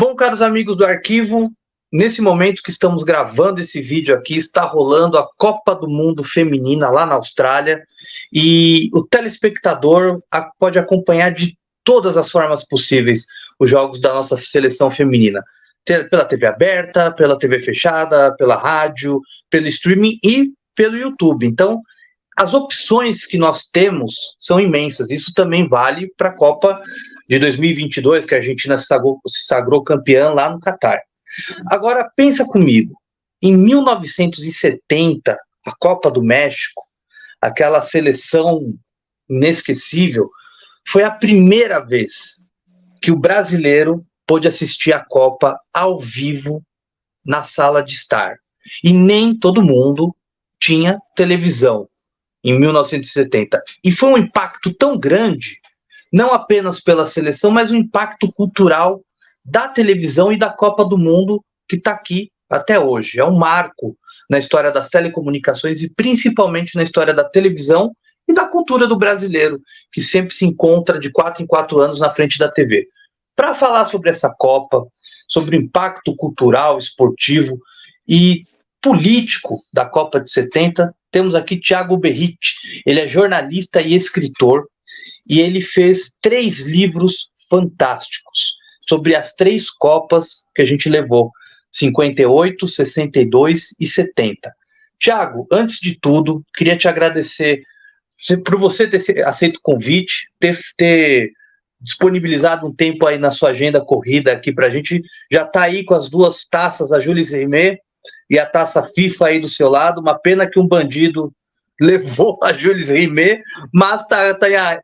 Bom, caros amigos do arquivo, nesse momento que estamos gravando esse vídeo aqui, está rolando a Copa do Mundo Feminina lá na Austrália e o telespectador pode acompanhar de todas as formas possíveis os jogos da nossa seleção feminina. Pela TV aberta, pela TV fechada, pela rádio, pelo streaming e pelo YouTube. Então, as opções que nós temos são imensas. Isso também vale para a Copa de 2022, que a Argentina se sagrou campeã lá no Catar. Agora, pensa comigo. Em 1970, a Copa do México, aquela seleção inesquecível, foi a primeira vez que o brasileiro pôde assistir a Copa ao vivo na sala de estar. E nem todo mundo tinha televisão em 1970. E foi um impacto tão grande, não apenas pela seleção, mas um impacto cultural da televisão e da Copa do Mundo que está aqui até hoje. É um marco na história das telecomunicações e principalmente na história da televisão e da cultura do brasileiro, que sempre se encontra de 4 em 4 anos na frente da TV. Para falar sobre essa Copa, sobre o impacto cultural, esportivo e político da Copa de 70, temos aqui Thiago Berritti. Ele é jornalista e escritor e ele fez 3 livros fantásticos sobre as 3 Copas que a gente levou, 58, 62 e 70. Thiago, antes de tudo, queria te agradecer por você ter aceito o convite, ter disponibilizado um tempo aí na sua agenda corrida aqui para a gente. Já está aí com as 2 taças, a Jules Rimet e a taça FIFA aí do seu lado. Uma pena que um bandido levou a Jules Rimet, mas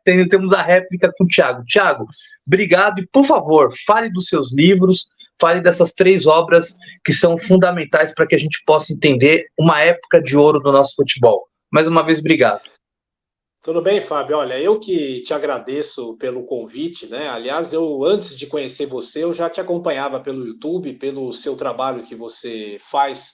temos a réplica com o Thiago. Thiago, obrigado e, por favor, fale dos seus livros, fale dessas 3 obras que são fundamentais para que a gente possa entender uma época de ouro do nosso futebol. Mais uma vez, obrigado. Tudo bem, Fábio? Olha, eu que te agradeço pelo convite, né? Aliás, antes de conhecer você, eu já te acompanhava pelo YouTube, pelo seu trabalho que você faz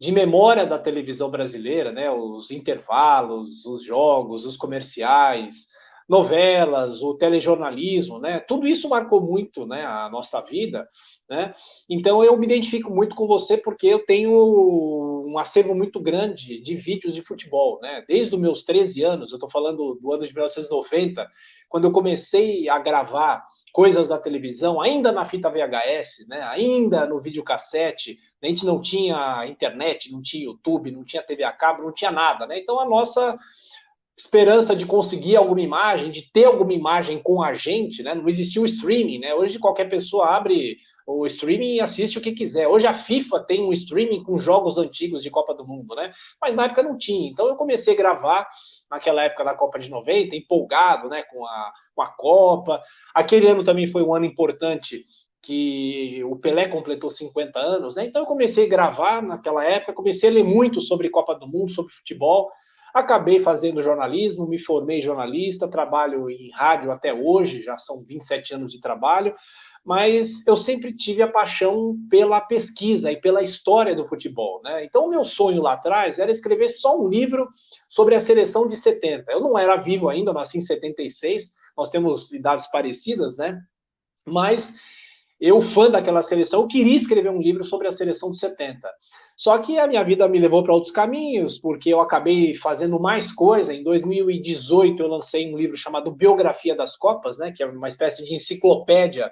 de memória da televisão brasileira, né? Os intervalos, os jogos, os comerciais, novelas, o telejornalismo, né? Tudo isso marcou muito, né, a nossa vida, né? Então eu me identifico muito com você porque eu tenho um acervo muito grande de vídeos de futebol, né? Desde os meus 13 anos, eu estou falando do ano de 1990, quando eu comecei a gravar coisas da televisão, ainda na fita VHS, né? Ainda no videocassete. A gente não tinha internet, não tinha YouTube, não tinha TV a cabo, não tinha nada, né? Então a nossa esperança de conseguir alguma imagem, de ter alguma imagem com a gente, né? Não existia o streaming, né? Hoje qualquer pessoa abre o streaming e assiste o que quiser. Hoje a FIFA tem um streaming com jogos antigos de Copa do Mundo, né? Mas na época não tinha. Então eu comecei a gravar naquela época da Copa de 90, empolgado, né, com a Copa. Aquele ano também foi um ano importante que o Pelé completou 50 anos, né? Então eu comecei a gravar naquela época, comecei a ler muito sobre Copa do Mundo, sobre futebol. Acabei fazendo jornalismo, me formei jornalista, trabalho em rádio até hoje, já são 27 anos de trabalho, mas eu sempre tive a paixão pela pesquisa e pela história do futebol, né? Então, o meu sonho lá atrás era escrever só um livro sobre a seleção de 70. Eu não era vivo ainda, eu nasci em 76, nós temos idades parecidas, né? Mas eu, fã daquela seleção, queria escrever um livro sobre a seleção de 70. Só que a minha vida me levou para outros caminhos, porque eu acabei fazendo mais coisa. Em 2018, eu lancei um livro chamado Biografia das Copas, né, que é uma espécie de enciclopédia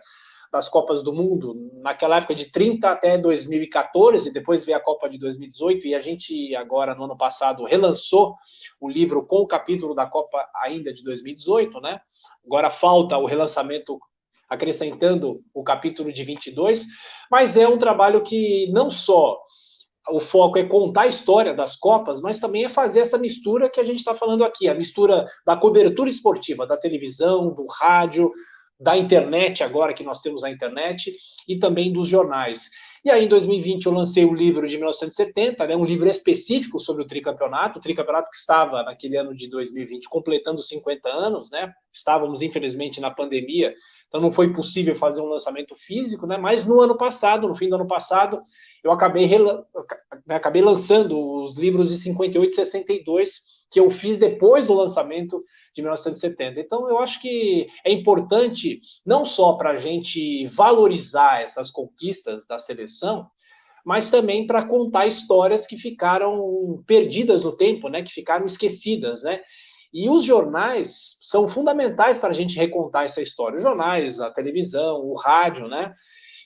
das Copas do Mundo, naquela época de 30 até 2014, depois veio a Copa de 2018, e a gente agora, no ano passado, relançou o livro com o capítulo da Copa ainda de 2018, né? Agora falta o relançamento acrescentando o capítulo de 22, mas é um trabalho que não só o foco é contar a história das Copas, mas também é fazer essa mistura que a gente está falando aqui, a mistura da cobertura esportiva, da televisão, do rádio, da internet, agora que nós temos a internet, e também dos jornais. E aí, em 2020, eu lancei o livro de 1970, né, um livro específico sobre o tricampeonato que estava, naquele ano de 2020, completando 50 anos, né? Estávamos, infelizmente, na pandemia, então não foi possível fazer um lançamento físico, né? Mas no ano passado, no fim do ano passado, eu acabei lançando os livros de 58 e 62, que eu fiz depois do lançamento de 1970. Então, eu acho que é importante, não só para a gente valorizar essas conquistas da seleção, mas também para contar histórias que ficaram perdidas no tempo, né? Que ficaram esquecidas, né? E os jornais são fundamentais para a gente recontar essa história. Os jornais, a televisão, o rádio, né?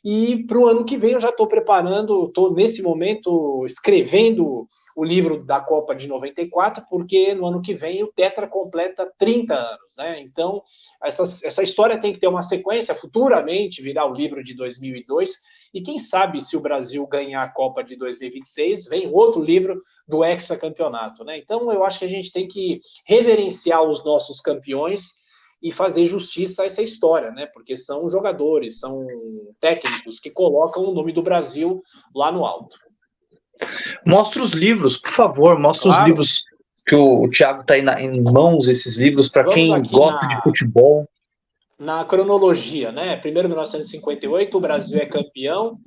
E para o ano que vem eu já estou preparando, estou nesse momento escrevendo o livro da Copa de 94, porque no ano que vem o Tetra completa 30 anos, né? Então, essa história tem que ter uma sequência, futuramente virá o livro de 2002, e quem sabe se o Brasil ganhar a Copa de 2026, vem outro livro do hexacampeonato, né? Então, eu acho que a gente tem que reverenciar os nossos campeões e fazer justiça a essa história, né? Porque são jogadores, são técnicos que colocam o nome do Brasil lá no alto. Mostra os livros, por favor, mostra os Claro. livros que o Thiago está aí em mãos, esses livros, para quem gosta de futebol. Na cronologia, né? Primeiro, 1958, o Brasil é campeão.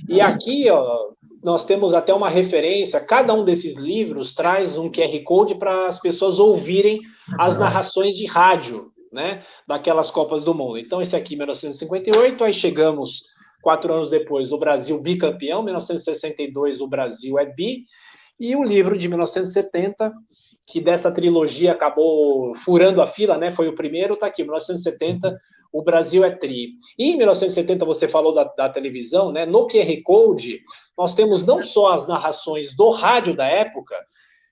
E aqui, ó, nós temos até uma referência. Cada um desses livros traz um QR Code para as pessoas ouvirem as narrações de rádio, né? Daquelas Copas do Mundo. Então, esse aqui, 1958, aí chegamos 4 anos depois, o Brasil bicampeão. 1962, o Brasil é bi. E o livro de 1970, que dessa trilogia acabou furando a fila, né? Foi o primeiro, tá aqui, 1970, o Brasil é tri. E em 1970, você falou da televisão, né? No QR Code, nós temos não só as narrações do rádio da época,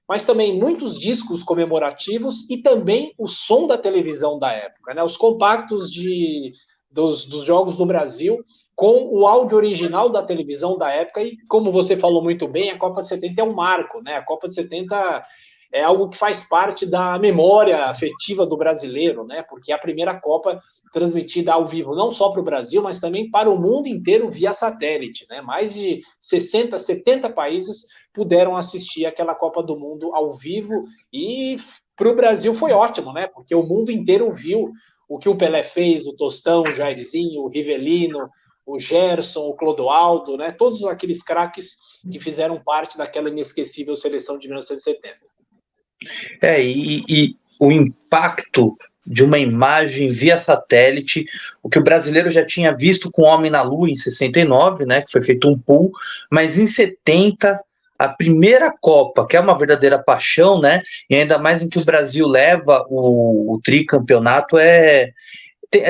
mas também muitos discos comemorativos e também o som da televisão da época, né? Os compactos dos jogos do Brasil com o áudio original da televisão da época. E como você falou muito bem, a Copa de 70 é um marco, né? A Copa de 70 é algo que faz parte da memória afetiva do brasileiro, né? Porque é a primeira Copa transmitida ao vivo, não só para o Brasil, mas também para o mundo inteiro via satélite, né? Mais de 60, 70 países puderam assistir aquela Copa do Mundo ao vivo, e para o Brasil foi ótimo, né? Porque o mundo inteiro viu o que o Pelé fez, o Tostão, o Jairzinho, o Rivelino, o Gerson, o Clodoaldo, né? Todos aqueles craques que fizeram parte daquela inesquecível seleção de 1970. E o impacto de uma imagem via satélite, o que o brasileiro já tinha visto com o Homem na Lua em 69, né, que foi feito um pull, mas em 70, a primeira Copa, que é uma verdadeira paixão, né, e ainda mais em que o Brasil leva o tricampeonato,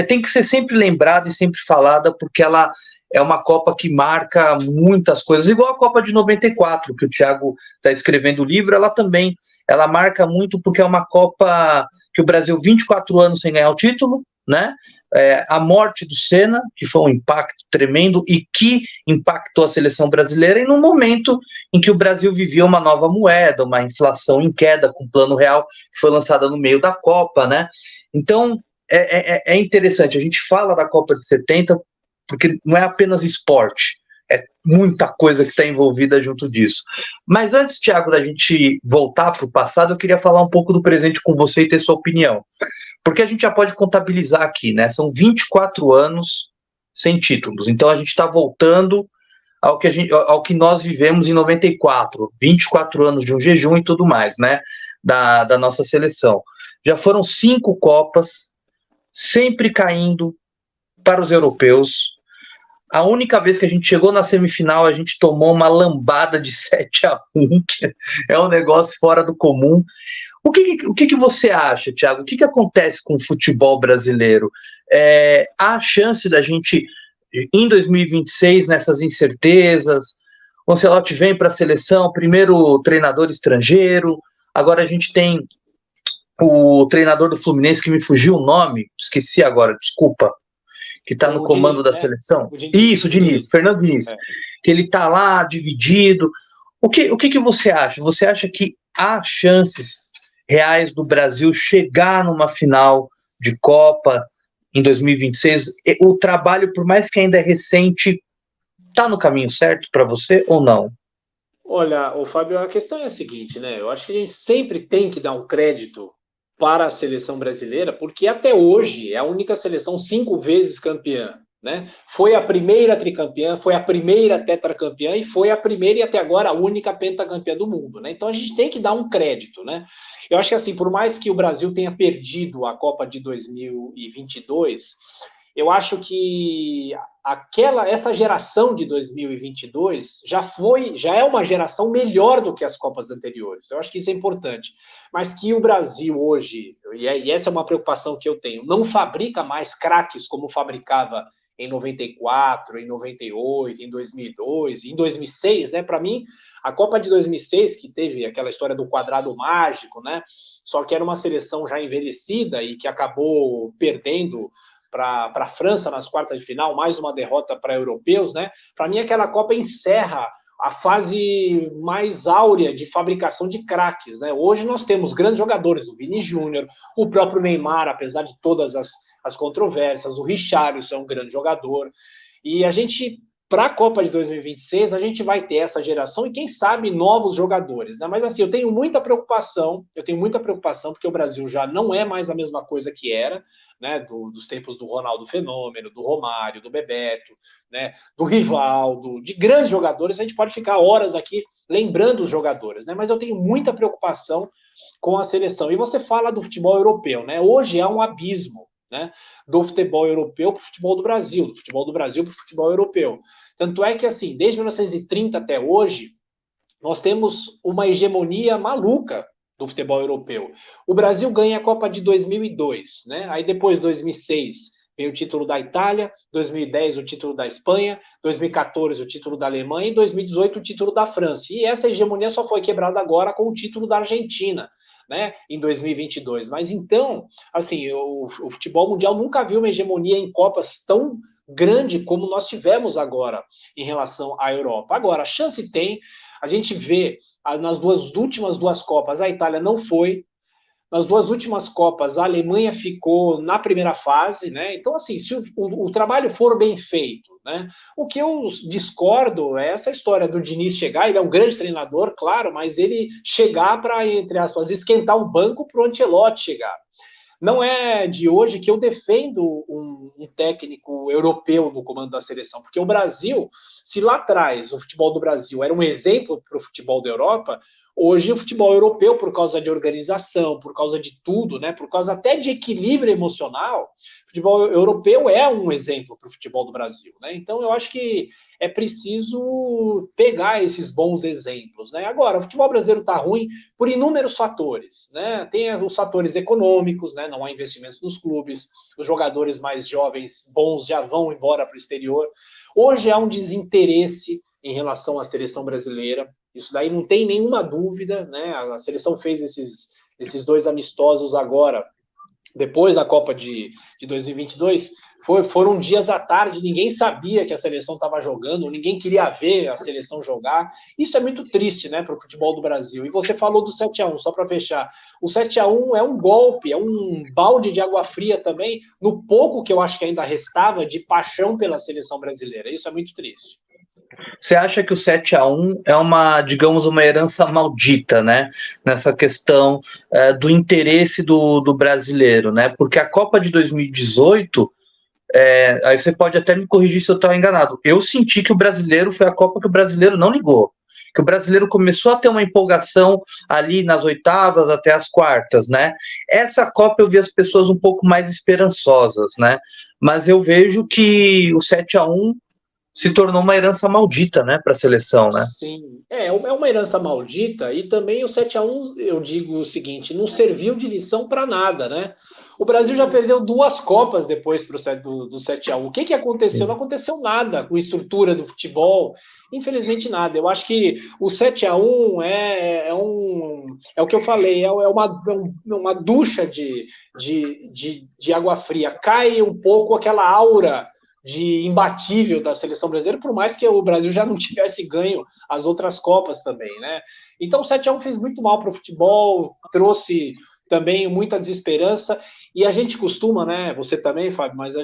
tem que ser sempre lembrada e sempre falada, porque ela é uma Copa que marca muitas coisas, igual a Copa de 94, que o Thiago está escrevendo o livro, ela marca muito porque é uma Copa que o Brasil, 24 anos sem ganhar o título, né? A morte do Senna, que foi um impacto tremendo e que impactou a seleção brasileira, e no momento em que o Brasil vivia uma nova moeda, uma inflação em queda com o Plano Real, que foi lançada no meio da Copa, né? Então, é interessante, a gente fala da Copa de 70 porque não é apenas esporte, é muita coisa que está envolvida junto disso. Mas antes, Thiago, da gente voltar para o passado, eu queria falar um pouco do presente com você e ter sua opinião. Porque a gente já pode contabilizar aqui, né? São 24 anos sem títulos. Então a gente está voltando ao que nós vivemos em 94, 24 anos de um jejum e tudo mais, né? Da nossa seleção. Já foram 5 Copas, sempre caindo para os europeus. A única vez que a gente chegou na semifinal, a gente tomou uma lambada de 7-1, que é um negócio fora do comum. O que você acha, Thiago? O que acontece com o futebol brasileiro? Há chance da gente, em 2026, nessas incertezas, o Ancelotti vem para a seleção, primeiro treinador estrangeiro, agora a gente tem o treinador do Fluminense, que me fugiu o nome, esqueci agora, desculpa, que está no comando da seleção. Isso, Diniz, Fernando Diniz. Que ele está lá, dividido. O que você acha? Você acha que há chances reais do Brasil chegar numa final de Copa em 2026? O trabalho, por mais que ainda é recente, está no caminho certo para você ou não? Olha, Fábio, a questão é a seguinte, né? Eu acho que a gente sempre tem que dar um crédito para a seleção brasileira, porque até hoje é a única seleção 5 vezes campeã, né? Foi a primeira tricampeã, foi a primeira tetracampeã e foi a primeira e até agora a única pentacampeã do mundo, né? Então a gente tem que dar um crédito, né? Eu acho que assim, por mais que o Brasil tenha perdido a Copa de 2022, eu acho que essa geração de 2022 já é uma geração melhor do que as Copas anteriores. Eu acho que isso é importante. Mas que o Brasil hoje, e essa é uma preocupação que eu tenho, não fabrica mais craques como fabricava em 94, em 98, em 2002, em 2006, né? Para mim, a Copa de 2006, que teve aquela história do quadrado mágico, né? Só que era uma seleção já envelhecida e que acabou perdendo para a França nas quartas de final, mais uma derrota para europeus, né? Para mim, aquela Copa encerra a fase mais áurea de fabricação de craques, né? Hoje nós temos grandes jogadores, o Vini Júnior, o próprio Neymar, apesar de todas as controvérsias, o Richarlison é um grande jogador, e a gente, para a Copa de 2026, a gente vai ter essa geração e quem sabe novos jogadores, né? Mas assim, eu tenho muita preocupação porque o Brasil já não é mais a mesma coisa que era, né? Dos tempos do Ronaldo Fenômeno, do Romário, do Bebeto, né? Do Rivaldo, de grandes jogadores. A gente pode ficar horas aqui lembrando os jogadores, né? Mas eu tenho muita preocupação com a seleção. E você fala do futebol europeu, né? Hoje é um abismo, né? Do futebol europeu para o futebol do Brasil, do futebol do Brasil para o futebol europeu. Tanto é que, assim, desde 1930 até hoje, nós temos uma hegemonia maluca do futebol europeu. O Brasil ganha a Copa de 2002, né? Aí depois, 2006, vem o título da Itália, 2010 o título da Espanha, 2014 o título da Alemanha e 2018 o título da França. E essa hegemonia só foi quebrada agora com o título da Argentina, né, em 2022. Mas então, assim, o futebol mundial nunca viu uma hegemonia em Copas tão grande como nós tivemos agora em relação à Europa. Agora, a chance tem, a gente vê nas últimas duas Copas, a Itália não foi, nas duas últimas Copas, a Alemanha ficou na primeira fase, né? Então, assim, se o trabalho for bem feito, né? O que eu discordo é essa história do Diniz chegar, ele é um grande treinador, claro, mas ele chegar para, entre aspas, esquentar o banco para o Ancelotti chegar. Não é de hoje que eu defendo um técnico europeu no comando da seleção, porque o Brasil, se lá atrás o futebol do Brasil era um exemplo para o futebol da Europa, hoje o futebol europeu, por causa de organização, por causa de tudo, né, por causa até de equilíbrio emocional, o futebol europeu é um exemplo para o futebol do Brasil, né? Então eu acho que é preciso pegar esses bons exemplos, né? Agora, o futebol brasileiro está ruim por inúmeros fatores, né? Tem os fatores econômicos, né? Não há investimentos nos clubes, os jogadores mais jovens, bons, já vão embora para o exterior. Hoje há um desinteresse em relação à seleção brasileira, isso daí não tem nenhuma dúvida, né? A seleção fez esses dois amistosos agora, depois da Copa de 2022, foram dias à tarde, ninguém sabia que a seleção estava jogando, ninguém queria ver a seleção jogar. Isso é muito triste, né, para o futebol do Brasil. E você falou do 7-1, só para fechar. O 7-1 é um golpe, é um balde de água fria também, no pouco que eu acho que ainda restava de paixão pela seleção brasileira. Isso é muito triste. Você acha que o 7-1 é uma, digamos, uma herança maldita, né? Nessa questão do interesse do brasileiro, né? Porque a Copa de 2018, aí você pode até me corrigir se eu estou enganado. Eu senti que o brasileiro foi a Copa que o brasileiro não ligou. Que o brasileiro começou a ter uma empolgação ali nas oitavas até as quartas, né? Essa Copa eu vi as pessoas um pouco mais esperançosas, né? Mas eu vejo que o 7-1 se tornou uma herança maldita, né, para a seleção, né? Sim, é uma herança maldita e também o 7-1, eu digo o seguinte, não serviu de lição para nada, né? O Brasil já perdeu duas Copas depois do 7-1. O que aconteceu? Não aconteceu nada com a estrutura do futebol, infelizmente nada. Eu acho que o 7-1 é o que eu falei, é uma ducha de água fria. Cai um pouco aquela aura de imbatível da seleção brasileira, por mais que o Brasil já não tivesse ganho as outras Copas também, né? Então o 7-1 fez muito mal para o futebol, trouxe também muita desesperança, E a gente costuma, né, você também, Fábio, mas a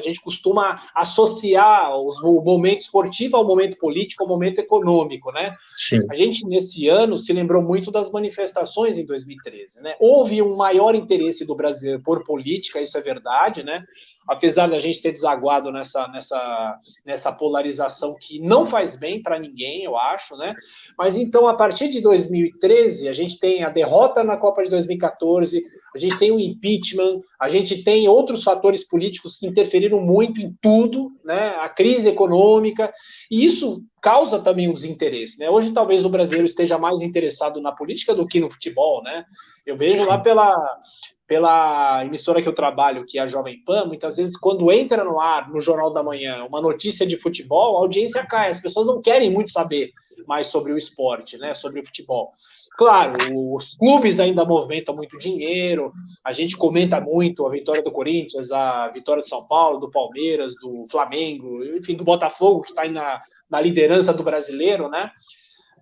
gente costuma associar o momento esportivo ao momento político, ao momento econômico, né? Sim. A gente, nesse ano, se lembrou muito das manifestações em 2013, né? Houve um maior interesse do brasileiro por política, isso é verdade, né? Apesar da gente ter desaguado nessa polarização que não faz bem para ninguém, eu acho, né? Mas então, a partir de 2013, a gente tem a derrota na Copa de 2014, a gente tem o impeachment, a gente tem outros fatores políticos que interferiram muito em tudo, né? A crise econômica, e isso causa também um desinteresse, né? Hoje talvez o brasileiro esteja mais interessado na política do que no futebol, né? Eu vejo lá pela emissora que eu trabalho, que é a Jovem Pan, muitas vezes quando entra no ar, no Jornal da Manhã, uma notícia de futebol, a audiência cai, as pessoas não querem muito saber mais sobre o esporte, né? Sobre o futebol. Claro, os clubes ainda movimentam muito dinheiro, a gente comenta muito a vitória do Corinthians, a vitória do São Paulo, do Palmeiras, do Flamengo, enfim, do Botafogo, que está aí na liderança do brasileiro, né?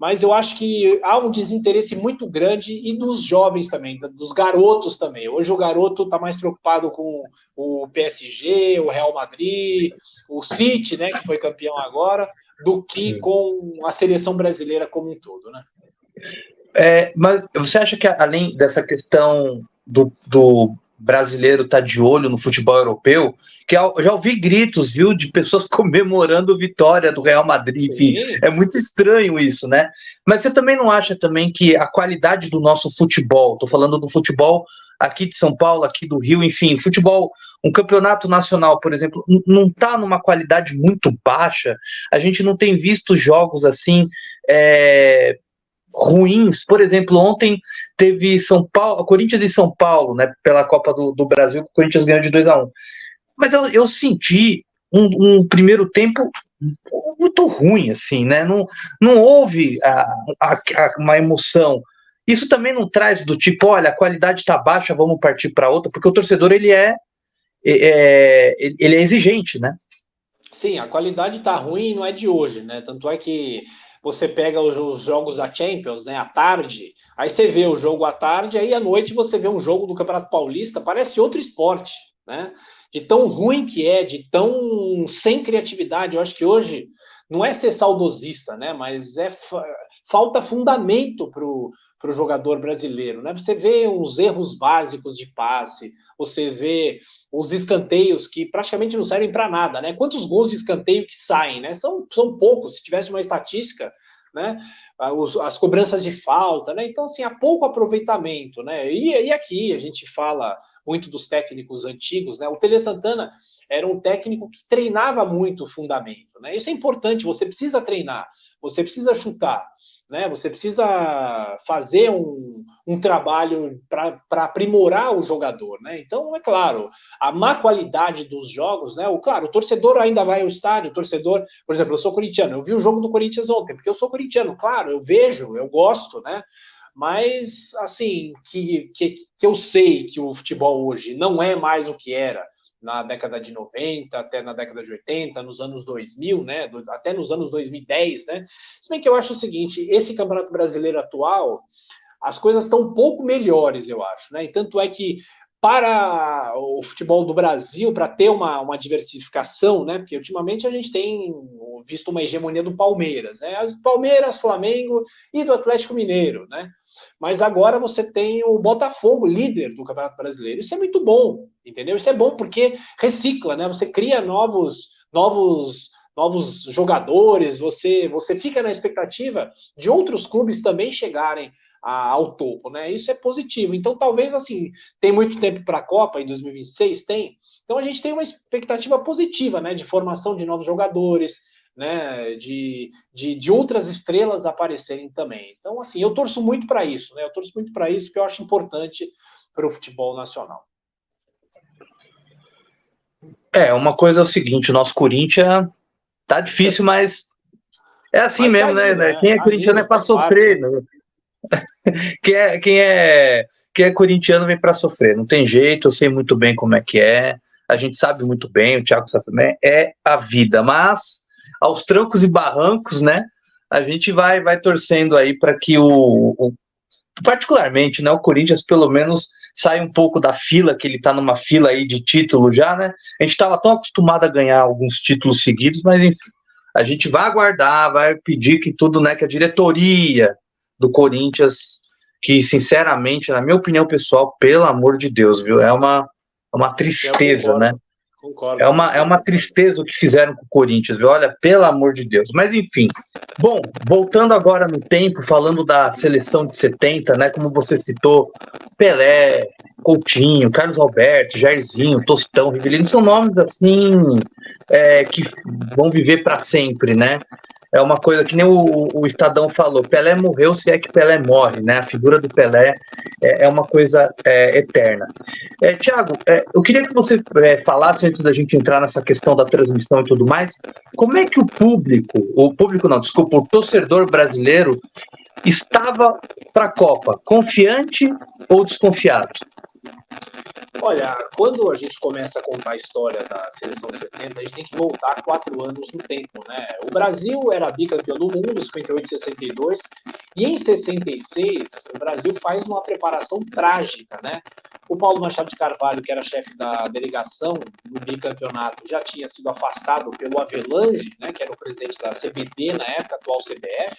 Mas eu acho que há um desinteresse muito grande e dos jovens também, dos garotos também. Hoje o garoto está mais preocupado com o PSG, o Real Madrid, o City, né, que foi campeão agora, do que com a seleção brasileira como um todo, né? Mas você acha que além dessa questão do brasileiro estar de olho no futebol europeu, que eu já ouvi gritos, viu, de pessoas comemorando a vitória do Real Madrid, enfim, é muito estranho isso, né? Mas você também não acha também que a qualidade do nosso futebol, tô falando do futebol aqui de São Paulo, aqui do Rio, enfim, futebol, um campeonato nacional, por exemplo, não está numa qualidade muito baixa? A gente não tem visto jogos assim, ruins. Por exemplo, ontem teve São Paulo, Corinthians e São Paulo, né, pela Copa do Brasil, o Corinthians ganhou de 2-1. Mas eu senti um primeiro tempo muito ruim, assim, né? Não houve uma emoção. Isso também não traz do tipo, olha, a qualidade está baixa, vamos partir para outra, porque o torcedor ele é exigente, né? Sim, a qualidade está ruim, não é de hoje, né? Tanto é que você pega os jogos da Champions, né, à tarde, aí você vê o jogo à tarde, aí à noite você vê um jogo do Campeonato Paulista, parece outro esporte, né? De tão ruim que é, de tão sem criatividade. Eu acho que hoje não é ser saudosista, né? Mas falta fundamento para o jogador brasileiro, né? Você vê uns erros básicos de passe, você vê os escanteios que praticamente não servem para nada, né? Quantos gols de escanteio que saem, né? São poucos. Se tivesse uma estatística, né? As cobranças de falta, né? Então, assim, há pouco aproveitamento, né? E aqui a gente fala muito dos técnicos antigos, né? O Tele Santana era um técnico que treinava muito o fundamento, né? Isso é importante, você precisa treinar, você precisa chutar, né? Você precisa fazer um trabalho para aprimorar o jogador, né? Então, é claro, a má qualidade dos jogos, né? Claro, o torcedor ainda vai ao estádio, o torcedor, por exemplo, eu sou corintiano, eu vi o jogo do Corinthians ontem, porque eu sou corintiano, claro, eu vejo, eu gosto, né? Mas, assim, que eu sei que o futebol hoje não é mais o que era na década de 90, até na década de 80, nos anos 2000, né, até nos anos 2010, né, se bem que eu acho o seguinte, esse Campeonato Brasileiro atual, as coisas estão um pouco melhores, eu acho, né, e tanto é que para o futebol do Brasil, para ter uma diversificação, né, porque ultimamente a gente tem visto uma hegemonia do Palmeiras, né, Palmeiras, Flamengo e do Atlético Mineiro, né, mas agora você tem o Botafogo, líder do Campeonato Brasileiro. Isso é muito bom, entendeu? Isso é bom porque recicla, né? Você cria novos jogadores, você fica na expectativa de outros clubes também chegarem ao topo, né? Isso é positivo. Então, talvez, assim, tem muito tempo para a Copa, em 2026 tem. Então, a gente tem uma expectativa positiva, né? De formação de novos jogadores, né, de outras estrelas aparecerem também. Então, assim, eu torço muito para isso, né? Eu torço muito para isso, porque eu acho importante para o futebol nacional. Uma coisa é o seguinte, o nosso Corinthians tá difícil, mas é assim mas mesmo, tá né? Quem é corintiano é para sofrer, né? Quem é corintiano vem para sofrer, não tem jeito, eu sei muito bem como é que é, a gente sabe muito bem, o Thiago sabe também, é a vida, mas aos trancos e barrancos, né, a gente vai torcendo aí para que particularmente, né, o Corinthians pelo menos sai um pouco da fila, que ele está numa fila aí de título já, né? A gente estava tão acostumado a ganhar alguns títulos seguidos, mas enfim, a gente vai aguardar, vai pedir que tudo, né, que a diretoria do Corinthians, que sinceramente, na minha opinião pessoal, pelo amor de Deus, viu, é uma tristeza, né? Concordo É com uma, você. é uma tristeza o que fizeram com o Corinthians, viu? Olha, pelo amor de Deus. Mas enfim. Bom, voltando agora no tempo, falando da seleção de 70, né? Como você citou, Pelé, Coutinho, Carlos Alberto, Jairzinho, Tostão, Rivelino, são nomes assim que vão viver para sempre, né? É uma coisa que nem o Estadão falou, Pelé morreu se é que Pelé morre, né? A figura do Pelé é uma coisa eterna. Thiago, eu queria que você falasse, antes da gente entrar nessa questão da transmissão e tudo mais, como é que o público não, desculpa, o torcedor brasileiro estava para a Copa, confiante ou desconfiado? Olha, quando a gente começa a contar a história da seleção de 70, a gente tem que voltar 4 anos no tempo, né? O Brasil era bicampeão do mundo, 58 e 62, e em 66 o Brasil faz uma preparação trágica, né? O Paulo Machado de Carvalho, que era chefe da delegação no bicampeonato, já tinha sido afastado pelo Avelange, né, que era o presidente da CBD na época, atual CBF,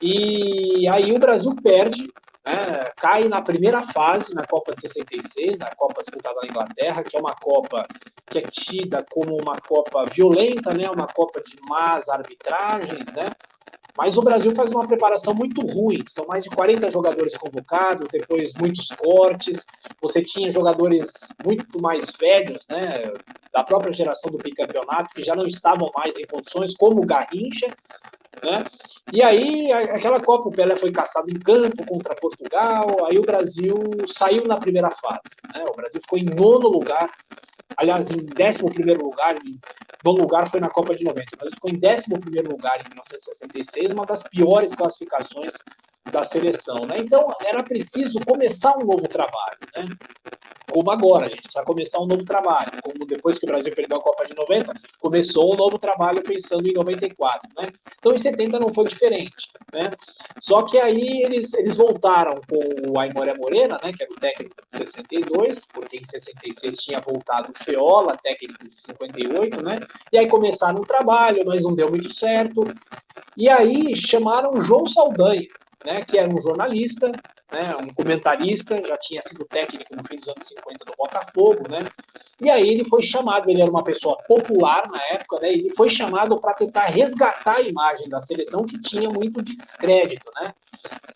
e aí o Brasil perde, né, cai na primeira fase na Copa de 66, na Copa disputada na Inglaterra, que é uma Copa que é tida como uma Copa violenta, né, uma Copa de más arbitragens, né? Mas o Brasil faz uma preparação muito ruim. São mais de 40 jogadores convocados, depois muitos cortes. Você tinha jogadores muito mais velhos, né, da própria geração do bicampeonato, que já não estavam mais em condições, como o Garrincha, né? E aí, aquela Copa, o Pelé foi caçado em campo contra Portugal, aí o Brasil saiu na primeira fase, né? O Brasil ficou em nono lugar, aliás, em 11º lugar, em nono lugar foi na Copa de 90, mas ficou em 11º lugar em 1966, uma das piores classificações da seleção, né? Então, era preciso começar um novo trabalho, né? Como agora, a gente precisa começar um novo trabalho. Como depois que o Brasil perdeu a Copa de 90, começou um novo trabalho pensando em 94, né? Então, em 70 não foi diferente, né? Só que aí eles voltaram com o Aimoré Morena, né, que era o técnico de 62, porque em 66 tinha voltado o Feola, técnico de 58, né? E aí começaram um trabalho, mas não deu muito certo. E aí chamaram o João Saldanha, né, que era um jornalista, né, um comentarista, já tinha sido técnico no fim dos anos 50 do Botafogo, né? E aí ele foi chamado, ele era uma pessoa popular na época, né? Ele foi chamado para tentar resgatar a imagem da seleção que tinha muito descrédito, né?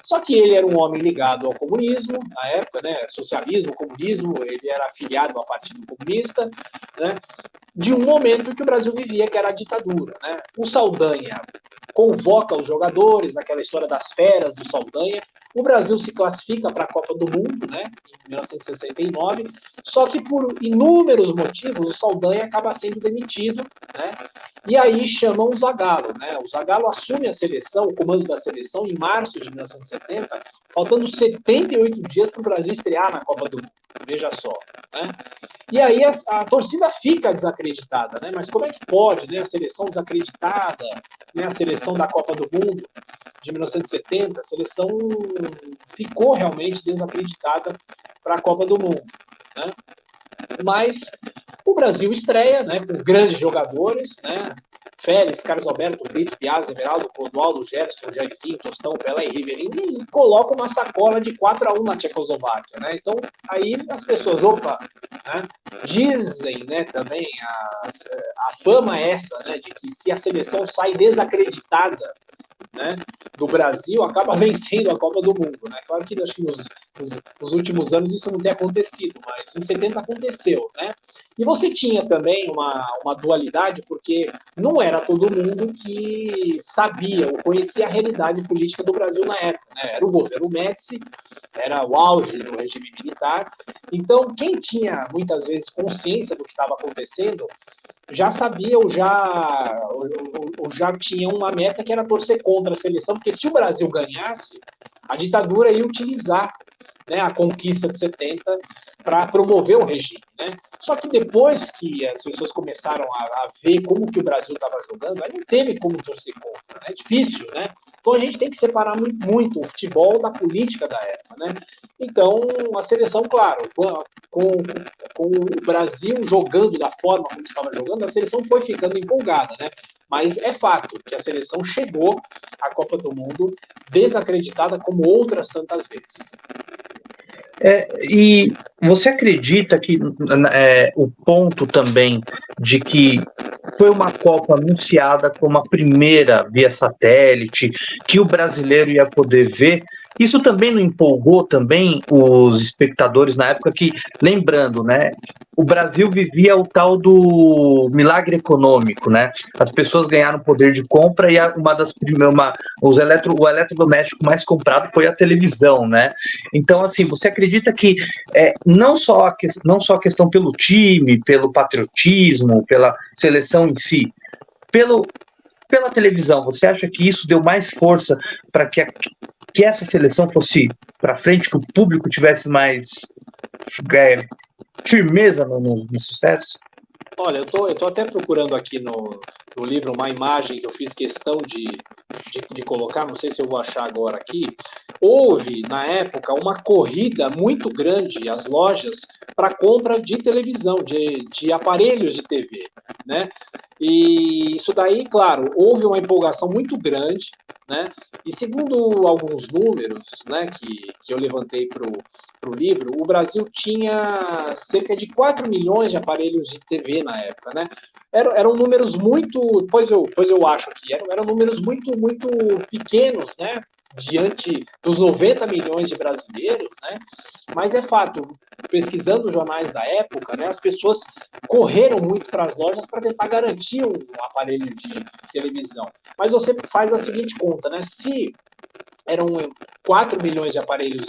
Só que ele era um homem ligado ao comunismo, na época, né? Socialismo, comunismo, ele era afiliado ao Partido Comunista, né? De um momento que o Brasil vivia, que era a ditadura, né? O Saldanha convoca os jogadores, aquela história das feras do Saldanha. O Brasil se classifica para a Copa do Mundo, né, em 1969, só que por inúmeros motivos o Saldanha acaba sendo demitido, né, e aí chamam o Zagallo, né? O Zagallo assume a seleção, o comando da seleção, em março de 1970, faltando 78 dias para o Brasil estrear na Copa do Mundo. Veja só, né? E aí a torcida fica desacreditada, né? Mas como é que pode, né? A seleção desacreditada, né? A seleção da Copa do Mundo de 1970, a seleção ficou realmente desacreditada para a Copa do Mundo, né? Mas o Brasil estreia, né? Com grandes jogadores, né? Félix, Carlos Alberto, Brito, Piazza, Everaldo, Clodoaldo, Gerson, Jairzinho, Tostão, Pelé e Rivelino, e coloca uma sacola de 4-1 na Tchecoslováquia, né? Então, aí as pessoas, opa, né? Dizem, né, também, a fama é essa, né, de que se a seleção sai desacreditada, né, do Brasil, acaba vencendo a Copa do Mundo, né? Claro que acho que nos últimos anos isso não tem acontecido, mas em 70 aconteceu, né? E você tinha também uma dualidade, porque não era todo mundo que sabia ou conhecia a realidade política do Brasil na época, né? Era o governo Médici, era o auge do regime militar, então quem tinha muitas vezes consciência do que estava acontecendo já sabia ou já tinha uma meta que era torcer contra a seleção, porque se o Brasil ganhasse, a ditadura ia utilizar, né, a conquista de 70 para promover o regime, né? Só que depois que as pessoas começaram a ver como que o Brasil estava jogando, aí não teve como torcer contra, né? É difícil, né? Então a gente tem que separar muito o futebol da política da época, né? Então a seleção, claro, com o Brasil jogando da forma como estava jogando, a seleção foi ficando empolgada, né? Mas é fato que a seleção chegou à Copa do Mundo desacreditada como outras tantas vezes. E você acredita que o ponto também de que foi uma Copa anunciada como a primeira via satélite, que o brasileiro ia poder ver, isso também não empolgou também os espectadores na época que, lembrando, né, o Brasil vivia o tal do milagre econômico, né? As pessoas ganharam poder de compra e uma das primeiras, o eletrodoméstico mais comprado foi a televisão, né? Então, assim, você acredita que não só a questão pelo time, pelo patriotismo, pela seleção em si, pela televisão, você acha que isso deu mais força para que essa seleção fosse para frente, que o público tivesse mais firmeza no sucesso? Olha, eu tô até procurando aqui no livro uma imagem que eu fiz questão de colocar, não sei se eu vou achar agora aqui. Houve, na época, uma corrida muito grande às lojas para compra de televisão, de aparelhos de TV, né? E isso daí, claro, houve uma empolgação muito grande, né? E segundo alguns números, né, que eu levantei para o livro, o Brasil tinha cerca de 4 milhões de aparelhos de TV na época, né? Eram números muito, pois eu acho que eram números muito pequenos, né? Diante dos 90 milhões de brasileiros, né? Mas é fato, pesquisando os jornais da época, né, as pessoas correram muito para as lojas para tentar garantir um aparelho de televisão. Mas você faz a seguinte conta, né? Se eram 4 milhões de aparelhos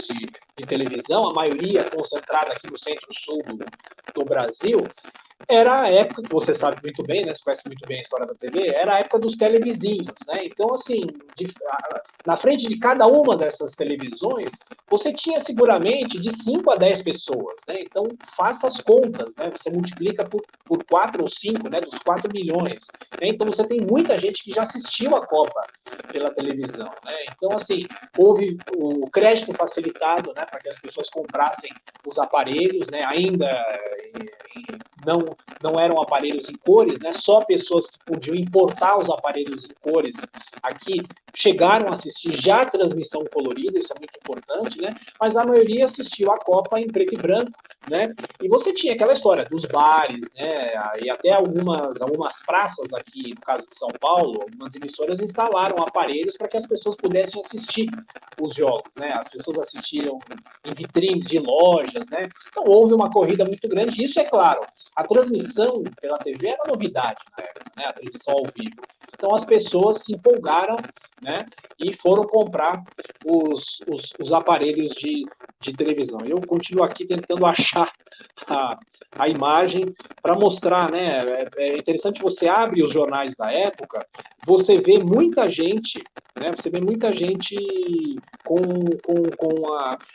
de televisão, a maioria concentrada aqui no centro-sul do Brasil, era a época, que você sabe muito bem, né? Você conhece muito bem a história da TV, era a época dos televizinhos, né? Então, assim, na frente de cada uma dessas televisões, você tinha seguramente de 5 a 10 pessoas, né? Então, faça as contas, né? Você multiplica por 4 ou 5, né? Dos 4 milhões. Né? Então, você tem muita gente que já assistiu a Copa pela televisão, né? Então, assim, houve o crédito facilitado, né? Para que as pessoas comprassem os aparelhos, né? Ainda não eram aparelhos em cores, né? Só pessoas que podiam importar os aparelhos em cores aqui chegaram a assistir já a transmissão colorida, isso é muito importante, né? Mas a maioria assistiu a Copa em preto e branco, né? E você tinha aquela história dos bares, né? E até algumas praças aqui, no caso de São Paulo, algumas emissoras instalaram aparelhos para que as pessoas pudessem assistir os jogos, né? As pessoas assistiram em vitrines de lojas, né? Então houve uma corrida muito grande. Isso é claro, a transmissão pela TV era novidade na época, né? A transmissão ao vivo. Então as pessoas se empolgaram, né? E foram comprar os aparelhos de televisão. Eu continuo aqui tentando achar a imagem para mostrar, né? É interessante, você abre os jornais da época, você vê muita gente, né? Você vê muita gente com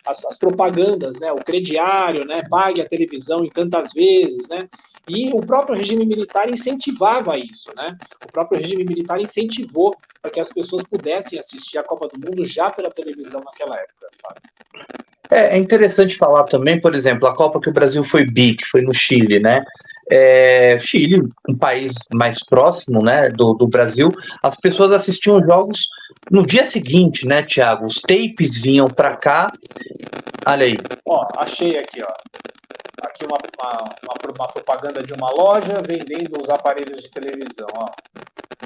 as propagandas, né? O crediário, né? Pague a televisão em tantas vezes, né? E o próprio regime militar incentivava isso, né? O próprio regime militar incentivou para que as pessoas pudessem assistir a Copa do Mundo já pela televisão naquela época, Fábio. É interessante falar também, por exemplo, a Copa que o Brasil foi que foi no Chile, né? Chile, um país mais próximo, né, do Brasil, as pessoas assistiam jogos no dia seguinte, né, Thiago? Os tapes vinham para cá. Olha aí. Ó, achei aqui, ó. Aqui uma propaganda de uma loja vendendo os aparelhos de televisão, ó.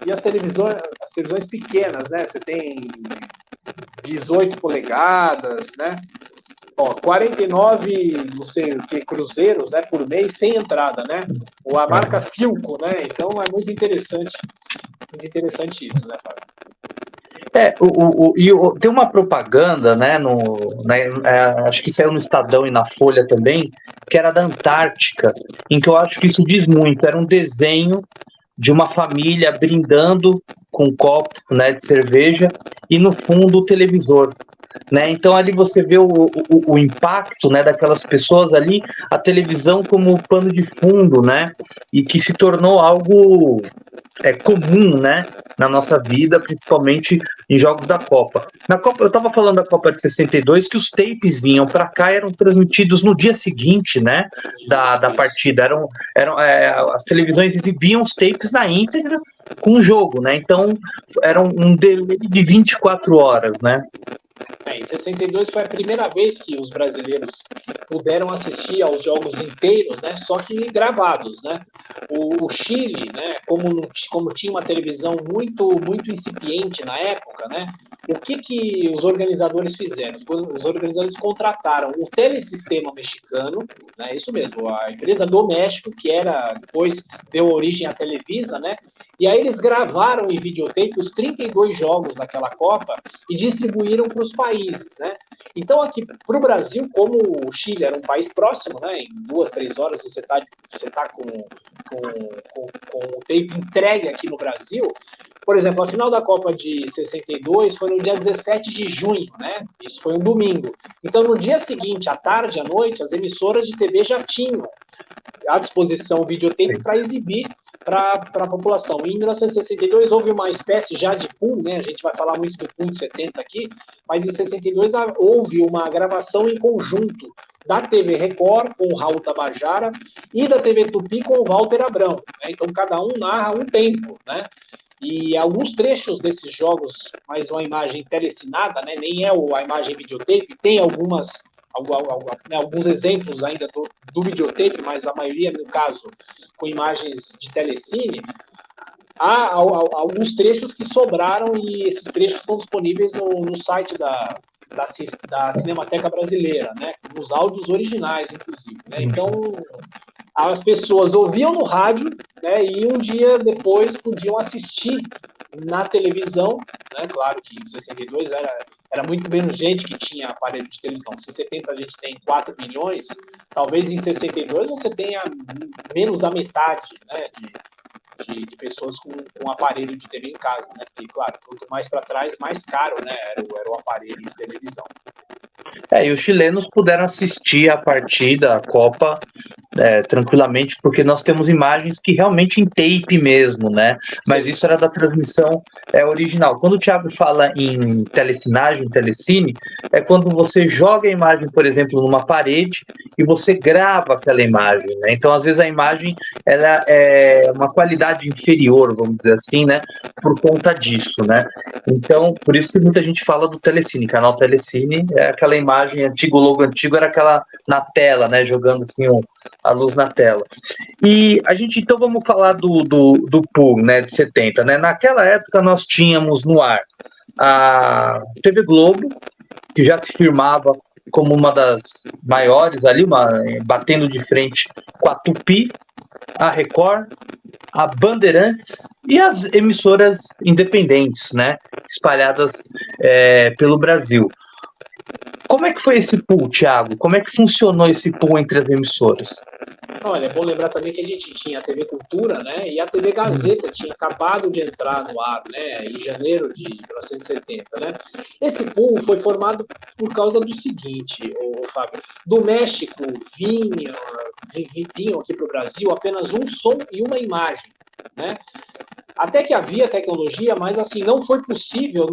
E as televisões pequenas, né? Você tem 18 polegadas, né? Ó, 49, não sei o que, cruzeiros, né, por mês, sem entrada, né? Ou a marca Philco, né? Então é muito interessante isso, né, Fábio? Tem uma propaganda, né, acho que saiu no Estadão e na Folha também, que era da Antártica, em que eu acho que isso diz muito. Era um desenho de uma família brindando com um copo, né, de cerveja e no fundo o televisor. né? Então ali você vê o impacto, né, daquelas pessoas ali, a televisão como pano de fundo, né? E que se tornou algo comum, né, na nossa vida, principalmente em jogos da Copa. Na Copa, eu estava falando da Copa de 62, que os tapes vinham para cá e eram transmitidos no dia seguinte, né, da partida. As televisões exibiam os tapes na íntegra com o jogo, né? Então era um delay de 24 horas, né? Em 62 foi a primeira vez que os brasileiros puderam assistir aos jogos inteiros, né, só que gravados, né? O Chile, né, como tinha uma televisão muito incipiente na época, né, o que os organizadores fizeram? Os organizadores contrataram o Telesistema Mexicano, né, isso mesmo, a empresa do México, que depois deu origem à Televisa, né, e aí eles gravaram em videotape os 32 jogos daquela Copa e distribuíram para os países, né? Então aqui para o Brasil, como o Chile era um país próximo, né? Em 2, 3 horas você tá com o tape entregue aqui no Brasil. Por exemplo, a final da Copa de 62 foi no dia 17 de junho, né? Isso foi um domingo. Então, no dia seguinte, à tarde, à noite, as emissoras de TV já tinham à disposição o videotape para exibir para a população. Em 1962 houve uma espécie já de pool, né? A gente vai falar muito do pool de 70 aqui, mas em 62 houve uma gravação em conjunto da TV Record com o Raul Tabajara e da TV Tupi com o Walter Abrão, né? Então cada um narra um tempo, né? E alguns trechos desses jogos, mais uma imagem telecinada, né? Nem é a imagem videotape, tem alguns exemplos ainda do videotape, mas a maioria, no caso, com imagens de telecine. Há alguns trechos que sobraram e esses trechos estão disponíveis no site da Cinemateca Brasileira, né? Nos áudios originais, inclusive, né? Então, as pessoas ouviam no rádio, né, e um dia depois podiam assistir na televisão, né? Claro que em 62 era muito menos gente que tinha aparelho de televisão. Em 70 a gente tem 4 milhões, talvez em 62 você tenha menos da metade, né, de pessoas com aparelho de TV em casa, né? Porque, claro, quanto mais para trás, mais caro, né, era o aparelho de televisão. E os chilenos puderam assistir a partida, a Copa, tranquilamente, porque nós temos imagens que realmente em tape mesmo, né? Mas isso era da transmissão original. Quando o Thiago fala em telecinagem, telecine, é quando você joga a imagem, por exemplo, numa parede e você grava aquela imagem, né? Então, às vezes, a imagem ela é uma qualidade inferior, vamos dizer assim, né? Por conta disso, né? Então, por isso que muita gente fala do telecine. Canal Telecine é aquela imagem antiga, o logo antigo era aquela na tela, né? Jogando assim a luz na tela. E a gente, então, vamos falar do pool, né, de 70, né? Naquela época nós tínhamos no ar a TV Globo, que já se firmava como uma das maiores ali, batendo de frente com a Tupi, a Record, a Bandeirantes e as emissoras independentes, né, espalhadas pelo Brasil. Como é que foi esse pool, Thiago? Como é que funcionou esse pool entre as emissoras? Olha, é bom lembrar também que a gente tinha a TV Cultura, né? E a TV Gazeta tinha acabado de entrar no ar, né? Em janeiro de 1970, né? Esse pool foi formado por causa do seguinte, Fábio. Do México vinham aqui para o Brasil apenas um som e uma imagem, né? Até que havia tecnologia, mas assim, não foi possível,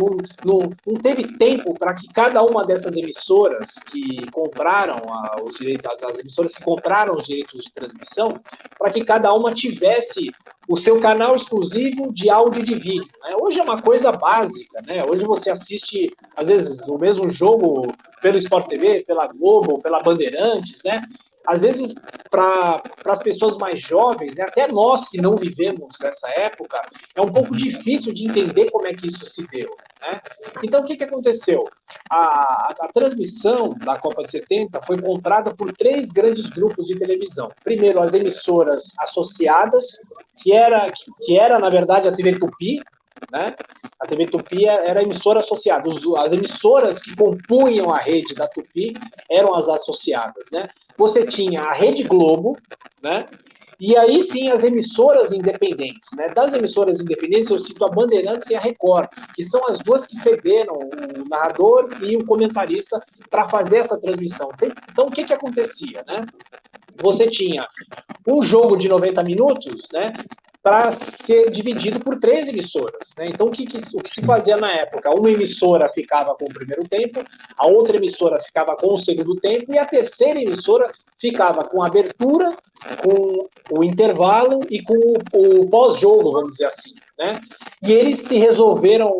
não teve tempo para que cada uma dessas emissoras que compraram os direitos, as emissoras que compraram os direitos de transmissão, para que cada uma tivesse o seu canal exclusivo de áudio e de vídeo, né? Hoje é uma coisa básica, né? Hoje você assiste, às vezes, o mesmo jogo pelo Sport TV, pela Globo, pela Bandeirantes, né? Às vezes, para as pessoas mais jovens, né, até nós que não vivemos essa época, é um pouco difícil de entender como é que isso se deu, né? Então, o que aconteceu? A transmissão da Copa de 70 foi comprada por 3 grandes grupos de televisão. Primeiro, as emissoras associadas, que era na verdade, a TV Tupi, né? A TV Tupi era a emissora associada. As emissoras que compunham a rede da Tupi eram as associadas, né? Você tinha a Rede Globo, né? E aí sim as emissoras independentes, né? Das emissoras independentes eu cito a Bandeirantes e a Record, que são as duas que cederam o narrador e o comentarista para fazer essa transmissão. Então o que acontecia, né? Você tinha um jogo de 90 minutos, né? Para ser dividido por 3 emissoras. Né? Então, o que se fazia na época? Uma emissora ficava com o primeiro tempo, a outra emissora ficava com o segundo tempo, e a terceira emissora ficava com a abertura, com o intervalo e com o pós-jogo, vamos dizer assim. Né? E eles se resolveram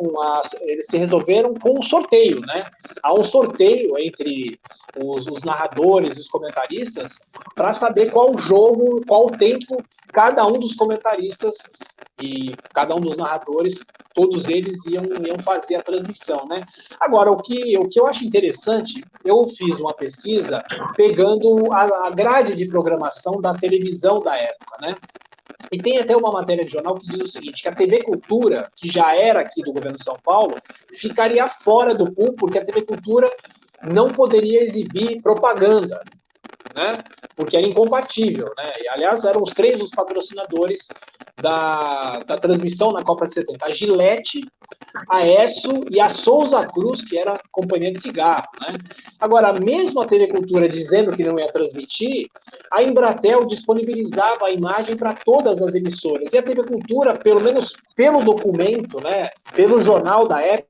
com um sorteio. Né? Há um sorteio entre os narradores e os comentaristas para saber qual jogo, qual tempo cada um dos comentaristas e cada um dos narradores, todos eles iam fazer a transmissão, né? Agora, o que eu acho interessante, eu fiz uma pesquisa pegando a grade de programação da televisão da época, né? E tem até uma matéria de jornal que diz o seguinte, que a TV Cultura, que já era aqui do governo de São Paulo, ficaria fora do pool, porque a TV Cultura não poderia exibir propaganda, né? Porque era incompatível, né? E, aliás, eram os 3 os patrocinadores da transmissão na Copa de 70. A Gillette, a Esso e a Souza Cruz, que era companhia de cigarro, né? Agora, mesmo a TV Cultura dizendo que não ia transmitir, a Embratel disponibilizava a imagem para todas as emissoras. E a TV Cultura, pelo menos pelo documento, né, pelo jornal da época,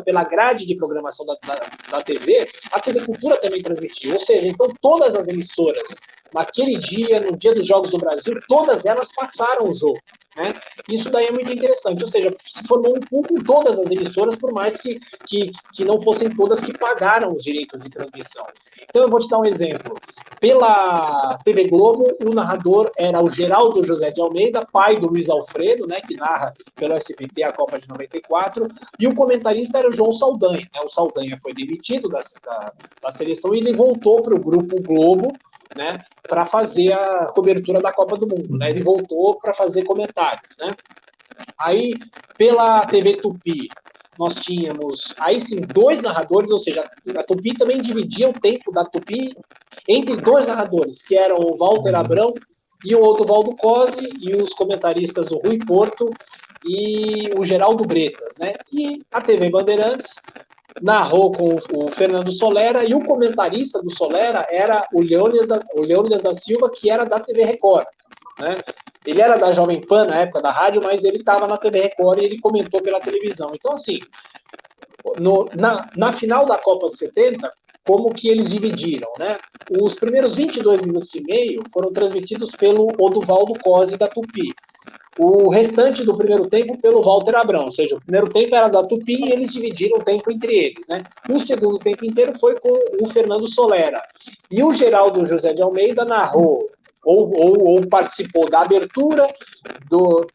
pela grade de programação da TV, a TV Cultura também transmitiu. Ou seja, então todas as emissoras, naquele dia, no dia dos Jogos do Brasil, todas elas passaram o jogo. Né? Isso daí é muito interessante. Ou seja, se formou um pool com todas as emissoras, por mais que não fossem todas que pagaram os direitos de transmissão. Então eu vou te dar um exemplo. Pela TV Globo, o narrador era o Geraldo José de Almeida, pai do Luiz Alfredo, né, que narra pelo SBT a Copa de 94, e o comentarista era o João Saldanha. Né? O Saldanha foi demitido da seleção e ele voltou para o Grupo Globo, né, para fazer a cobertura da Copa do Mundo. Né? Ele voltou para fazer comentários. Né? Aí, pela TV Tupi, nós tínhamos, aí sim, 2 narradores, ou seja, a Tupi também dividia o tempo da Tupi entre 2 narradores, que eram o Walter Abrão e o Odovaldo Cosi, e os comentaristas o Rui Porto e o Geraldo Bretas. Né? E a TV Bandeirantes narrou com o Fernando Solera, e o comentarista do Solera era o Leônidas da Silva, que era da TV Record. Né? Ele era da Jovem Pan na época da rádio, mas ele estava na TV Record e ele comentou pela televisão. Então, assim, na final da Copa de 70, como que eles dividiram, né? Os primeiros 22 minutos e meio foram transmitidos pelo Odovaldo Cosi da Tupi. O restante do primeiro tempo pelo Walter Abrão, ou seja, o primeiro tempo era da Tupi e eles dividiram o tempo entre eles, né? O segundo tempo inteiro foi com o Fernando Solera. E o Geraldo José de Almeida narrou ou participou da abertura do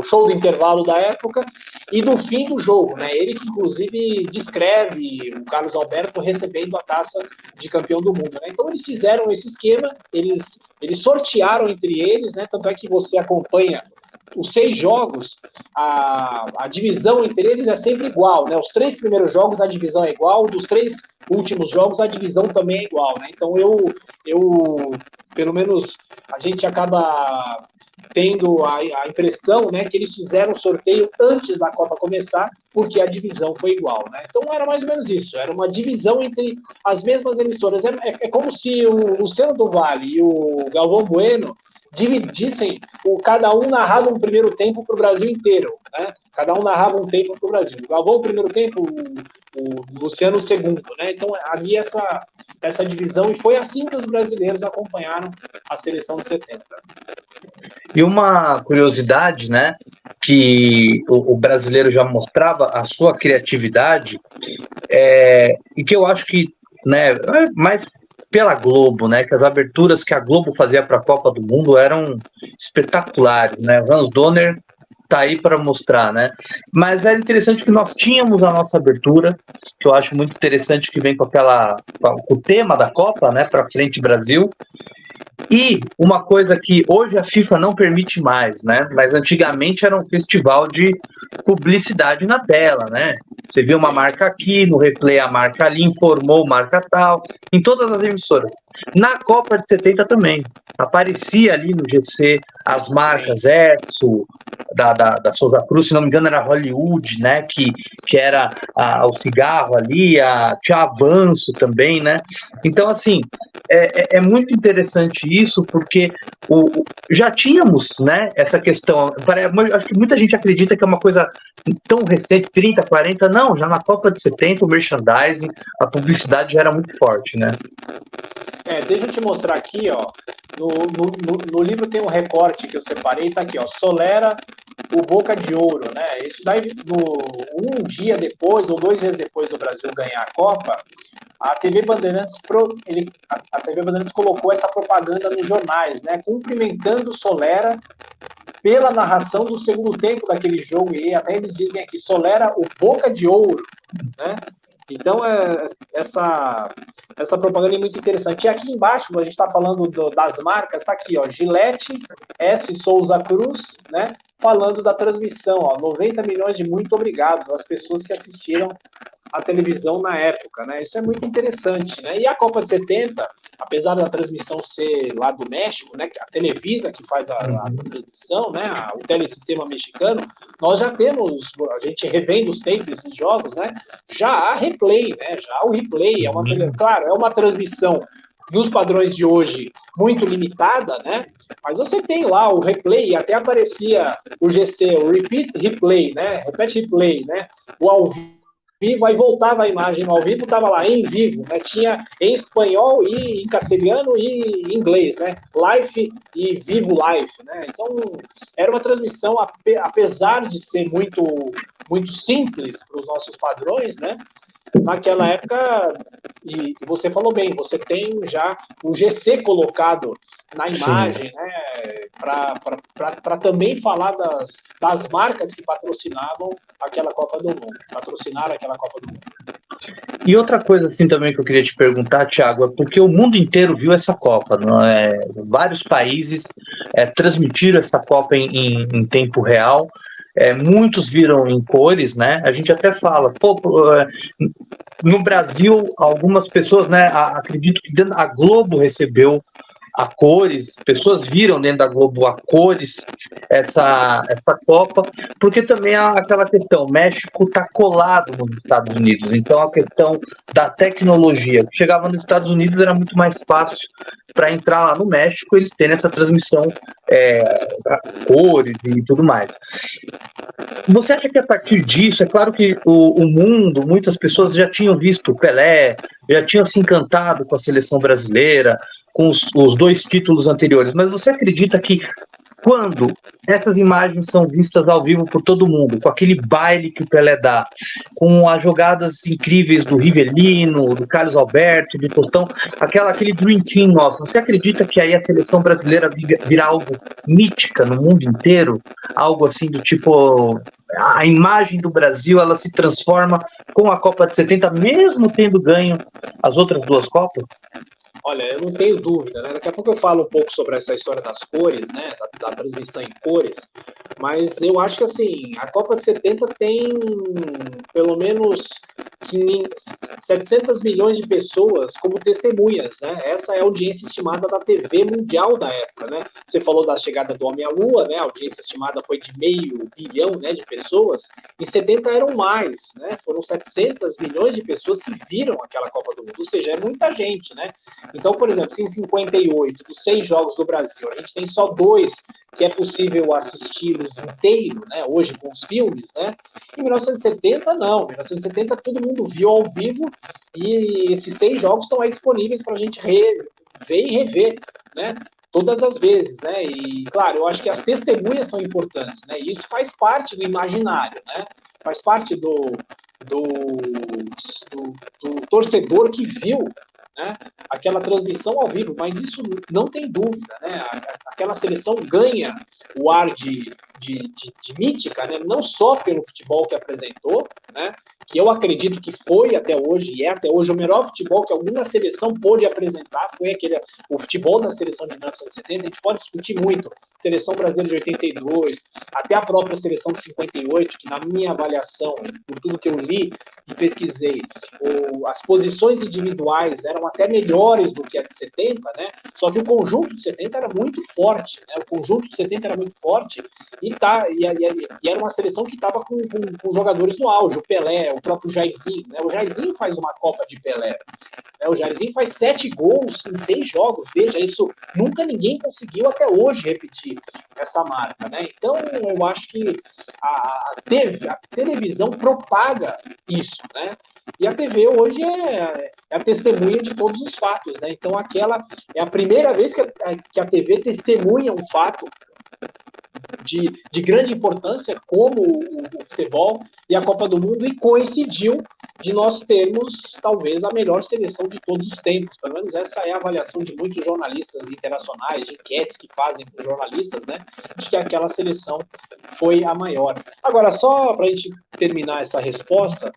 show do intervalo da época e do fim do jogo, né? Ele que inclusive descreve o Carlos Alberto recebendo a taça de campeão do mundo, né? Então eles fizeram esse esquema, eles sortearam entre eles, né? Tanto é que você acompanha os 6 jogos, a divisão entre eles é sempre igual, né? Os 3 primeiros jogos a divisão é igual, dos 3 últimos jogos a divisão também é igual, né? Então eu pelo menos a gente acaba tendo a impressão, né, que eles fizeram o sorteio antes da Copa começar, porque a divisão foi igual, né? Então era mais ou menos isso, era uma divisão entre as mesmas emissoras. É como se o Luciano do Vale e o Galvão Bueno dividissem, cada um narrava um primeiro tempo para o Brasil inteiro, né? Cada um narrava um tempo para o Brasil. O Galvão o primeiro tempo, o Luciano o segundo, né? Então havia essa divisão e foi assim que os brasileiros acompanharam a seleção de 70. E uma curiosidade, né, que o brasileiro já mostrava a sua criatividade, e que eu acho que, né, mais pela Globo, né, que as aberturas que a Globo fazia para a Copa do Mundo eram espetaculares, né, Hans Donner tá aí para mostrar, né, mas era interessante que nós tínhamos a nossa abertura, que eu acho muito interessante, que vem com o tema da Copa, né, para frente Brasil. E uma coisa que hoje a FIFA não permite mais, né? Mas antigamente era um festival de publicidade na tela, né? Você vê uma marca aqui, no replay a marca ali, informou marca tal, em todas as emissoras. Na Copa de 70 também, aparecia ali no GC as marcas Exo, da Souza Cruz, se não me engano era Hollywood, né, que era o cigarro ali, tinha Avanço também, né, então assim, é muito interessante isso, porque já tínhamos, né, essa questão, acho que muita gente acredita que é uma coisa tão recente, 30, 40, não, já na Copa de 70 o merchandising, a publicidade já era muito forte, né. Deixa eu te mostrar aqui, ó, no livro tem um recorte que eu separei, tá aqui, ó, Solera, o Boca de Ouro, né, isso daí, um dia depois, ou 2 dias depois do Brasil ganhar a Copa, a TV Bandeirantes, a TV Bandeirantes colocou essa propaganda nos jornais, né, cumprimentando Solera pela narração do segundo tempo daquele jogo, e até eles dizem aqui, Solera, o Boca de Ouro, né? Então, essa propaganda é muito interessante. E aqui embaixo, a gente está falando das marcas, está aqui, ó, Gillette, S. Souza Cruz, né? Falando da transmissão, ó, 90 milhões de muito obrigado às pessoas que assistiram a televisão na época, né? Isso é muito interessante, né? E a Copa de 70, apesar da transmissão ser lá do México, né? A Televisa que faz a transmissão, né? O telesistema mexicano, nós já temos, a gente revendo os tapes dos jogos, né? Já há replay, né? Já há o replay, claro, é uma transmissão nos padrões de hoje muito limitada, né? Mas você tem lá o replay, até aparecia o GC, o Repeat Replay, né? Repete Replay, né? O ao vivo, aí voltava a imagem ao vivo, estava lá em vivo, né? Tinha em espanhol e em castelhano e em inglês, né? Live e vivo live, né? Então era uma transmissão, apesar de ser muito simples para os nossos padrões, né? Naquela época, e você falou bem, você tem já o GC colocado na imagem, né, para também falar das marcas que patrocinavam aquela Copa do Mundo, patrocinaram aquela Copa do Mundo. E outra coisa assim também que eu queria te perguntar, Thiago, é porque o mundo inteiro viu essa Copa, não é? Vários países transmitiram essa Copa em tempo real, muitos viram em cores, né? A gente até fala, no Brasil, algumas pessoas, né, acredito que a Globo recebeu a cores, pessoas viram dentro da Globo a cores essa Copa, porque também há aquela questão, o México está colado nos Estados Unidos, então a questão da tecnologia, que chegava nos Estados Unidos era muito mais fácil para entrar lá no México, eles terem essa transmissão cores e tudo mais. Você acha que a partir disso, é claro que o mundo, muitas pessoas já tinham visto o Pelé, já tinham se encantado com a seleção brasileira, com os 2 títulos anteriores, mas você acredita que quando essas imagens são vistas ao vivo por todo mundo, com aquele baile que o Pelé dá, com as jogadas incríveis do Rivelino, do Carlos Alberto, do Tostão, aquele Dream Team nosso, você acredita que aí a seleção brasileira virá algo mítica no mundo inteiro? Algo assim do tipo, a imagem do Brasil, ela se transforma com a Copa de 70, mesmo tendo ganho as outras 2 Copas? Olha, eu não tenho dúvida, né? Daqui a pouco eu falo um pouco sobre essa história das cores, né? Da transmissão em cores, mas eu acho que assim, a Copa de 70 tem pelo menos 700 milhões de pessoas como testemunhas, né? Essa é a audiência estimada da TV mundial da época, né? Você falou da chegada do homem à Lua, né? A audiência estimada foi de 500 milhão, né, de pessoas. Em 70 eram mais, né? Foram 700 milhões de pessoas que viram aquela Copa do Mundo, ou seja, é muita gente, né? Então, por exemplo, se em 58, dos 6 jogos do Brasil, a gente tem só 2 que é possível assisti-los inteiro, né? Hoje com os filmes, né? Em 1970, não. Em 1970, todo mundo viu ao vivo e esses 6 jogos estão aí disponíveis para a gente ver e rever, né? Todas as vezes, né? E, claro, eu acho que as testemunhas são importantes, né? E isso faz parte do imaginário, né? Faz parte do torcedor que viu, né, aquela transmissão ao vivo, mas isso não tem dúvida, né? Aquela seleção ganha o ar de mítica, né? Não só pelo futebol que apresentou, né? que eu acredito que foi até hoje, e é até hoje, o melhor futebol que alguma seleção pôde apresentar, foi o futebol da seleção de 1970, a gente pode discutir muito, seleção brasileira de 82, até a própria seleção de 58, que na minha avaliação, por tudo que eu li e pesquisei, as posições individuais eram até melhores do que a de 70, né? Só que o conjunto de 70 era muito forte, né? O conjunto de 70 era muito forte e era uma seleção que estava com jogadores no auge, o Pelé, o próprio Jairzinho, né? O Jairzinho faz uma Copa de Pelé, né? O Jairzinho faz 7 gols em 6 jogos, veja, isso nunca ninguém conseguiu até hoje repetir essa marca, né? Então eu acho que a televisão propaga isso, né? E a TV hoje é a testemunha de todos os fatos, né? Então aquela é a primeira vez que a TV testemunha um fato de grande importância, como o futebol e a Copa do Mundo, e coincidiu de nós termos, talvez, a melhor seleção de todos os tempos. Pelo menos essa é a avaliação de muitos jornalistas internacionais, de enquetes que fazem com jornalistas, né, de que aquela seleção foi a maior. Agora, só para a gente terminar essa resposta,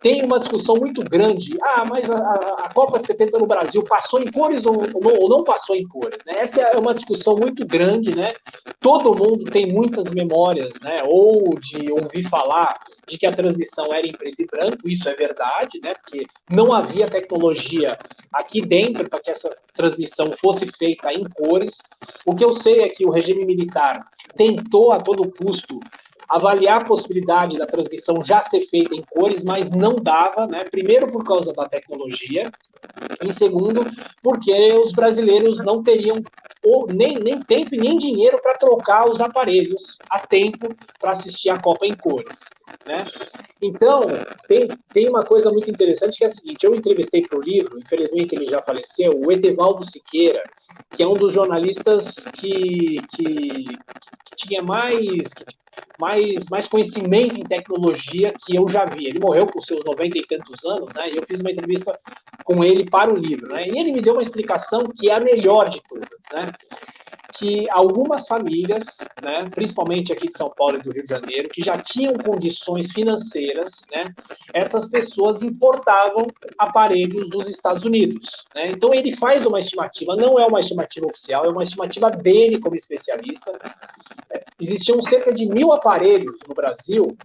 tem uma discussão muito grande. Mas a Copa de 70 no Brasil passou em cores ou não passou em cores? Né? Essa é uma discussão muito grande, né? Todo mundo tem muitas memórias, né? Ou de ouvir falar de que a transmissão era em preto e branco, isso é verdade, né? Porque não havia tecnologia aqui dentro para que essa transmissão fosse feita em cores. O que eu sei é que o regime militar tentou a todo custo avaliar a possibilidade da transmissão já ser feita em cores, mas não dava, né? Primeiro por causa da tecnologia, e segundo porque os brasileiros não teriam nem tempo e nem dinheiro para trocar os aparelhos a tempo para assistir a Copa em cores, né? Então, tem uma coisa muito interessante que é a seguinte, eu entrevistei para o livro, infelizmente ele já faleceu, o Etevaldo Siqueira, que é um dos jornalistas que tinha mais conhecimento em tecnologia que eu já vi. Ele morreu com seus 90 e tantos anos, né? E eu fiz uma entrevista com ele para o livro, né? E ele me deu uma explicação que é a melhor de todas, né? Que algumas famílias, né, principalmente aqui de São Paulo e do Rio de Janeiro, que já tinham condições financeiras, né, essas pessoas importavam aparelhos dos Estados Unidos, né? Então ele faz uma estimativa, não é uma estimativa oficial, é uma estimativa dele como especialista. Existiam cerca de 1.000 aparelhos no Brasil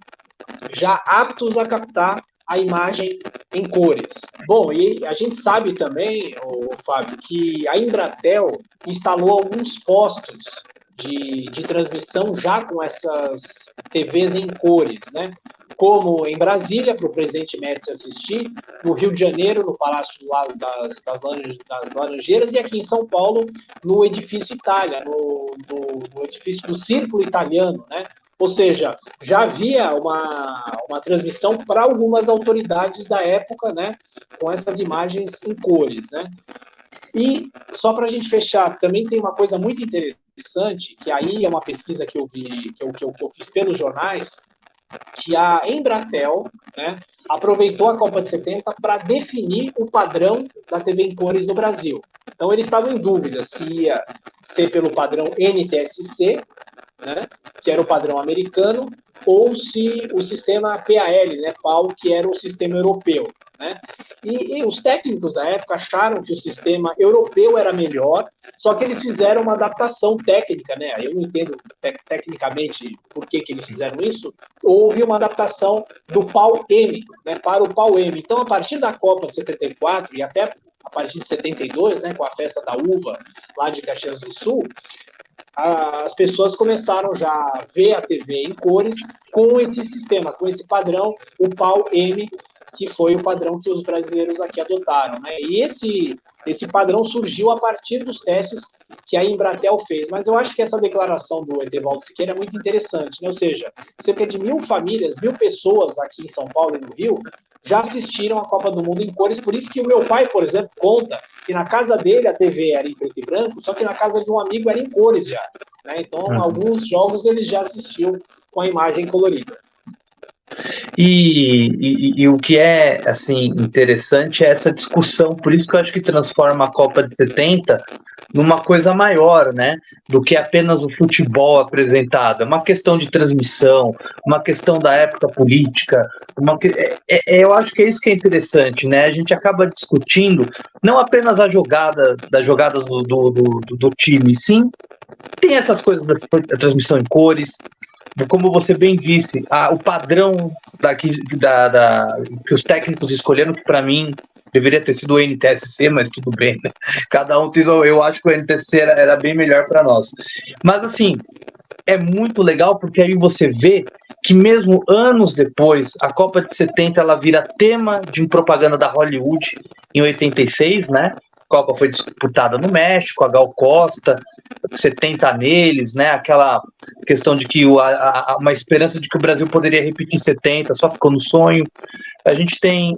já aptos a captar a imagem em cores. Bom, e a gente sabe também, Fábio, que a Embratel instalou alguns postos de transmissão já com essas TVs em cores, né? Como em Brasília, para o presidente Médici assistir, no Rio de Janeiro, no Palácio das Laranjeiras, e aqui em São Paulo, no Edifício Itália, no edifício do Círculo Italiano, né? Ou seja, já havia uma transmissão para algumas autoridades da época, né, com essas imagens em cores, né? E só para a gente fechar, também tem uma coisa muito interessante, que aí é uma pesquisa que eu vi, que eu fiz pelos jornais, que a Embratel, né, aproveitou a Copa de 70 para definir o padrão da TV em cores no Brasil. Então eles estavam em dúvida se ia ser pelo padrão NTSC, né, que era o padrão americano, ou se o sistema PAL, né, PAL, que era o sistema europeu, né? E os técnicos da época acharam que o sistema europeu era melhor, só que eles fizeram uma adaptação técnica, né? Eu não entendo tecnicamente por que eles fizeram isso. Houve uma adaptação do PAL-M, né, para o PAL-M. Então, a partir da Copa de 74 e até a partir de 72, né, com a festa da uva lá de Caxias do Sul, as pessoas começaram já a ver a TV em cores com esse sistema, com esse padrão, o PAL-M, que foi o padrão que os brasileiros aqui adotaram, né? E esse padrão surgiu a partir dos testes que a Embratel fez. Mas eu acho que essa declaração do Etevaldo Siqueira é muito interessante, né? Ou seja, cerca de 1.000 famílias, 1.000 pessoas aqui em São Paulo e no Rio já assistiram a Copa do Mundo em cores, por isso que o meu pai, por exemplo, conta que na casa dele a TV era em preto e branco, só que na casa de um amigo era em cores já, né? Então, alguns jogos ele já assistiu com a imagem colorida. E o que é assim interessante é essa discussão, por isso que eu acho que transforma a Copa de 70 numa coisa maior, né, do que apenas o futebol apresentado. É uma questão de transmissão, uma questão da época política, eu acho que é isso que é interessante, né? A gente acaba discutindo não apenas das jogadas do time, sim, tem essas coisas da transmissão em cores, como você bem disse, o padrão que os técnicos escolheram, que para mim deveria ter sido o NTSC, mas tudo bem, né? Cada um tem, eu acho que o NTSC era bem melhor para nós. Mas assim, é muito legal porque aí você vê que mesmo anos depois, a Copa de 70 ela vira tema de propaganda da Hollywood em 86, né? A Copa foi disputada no México, a Gal Costa, 70 neles, né? Aquela questão de que uma esperança de que o Brasil poderia repetir 70, só ficou no sonho. A gente tem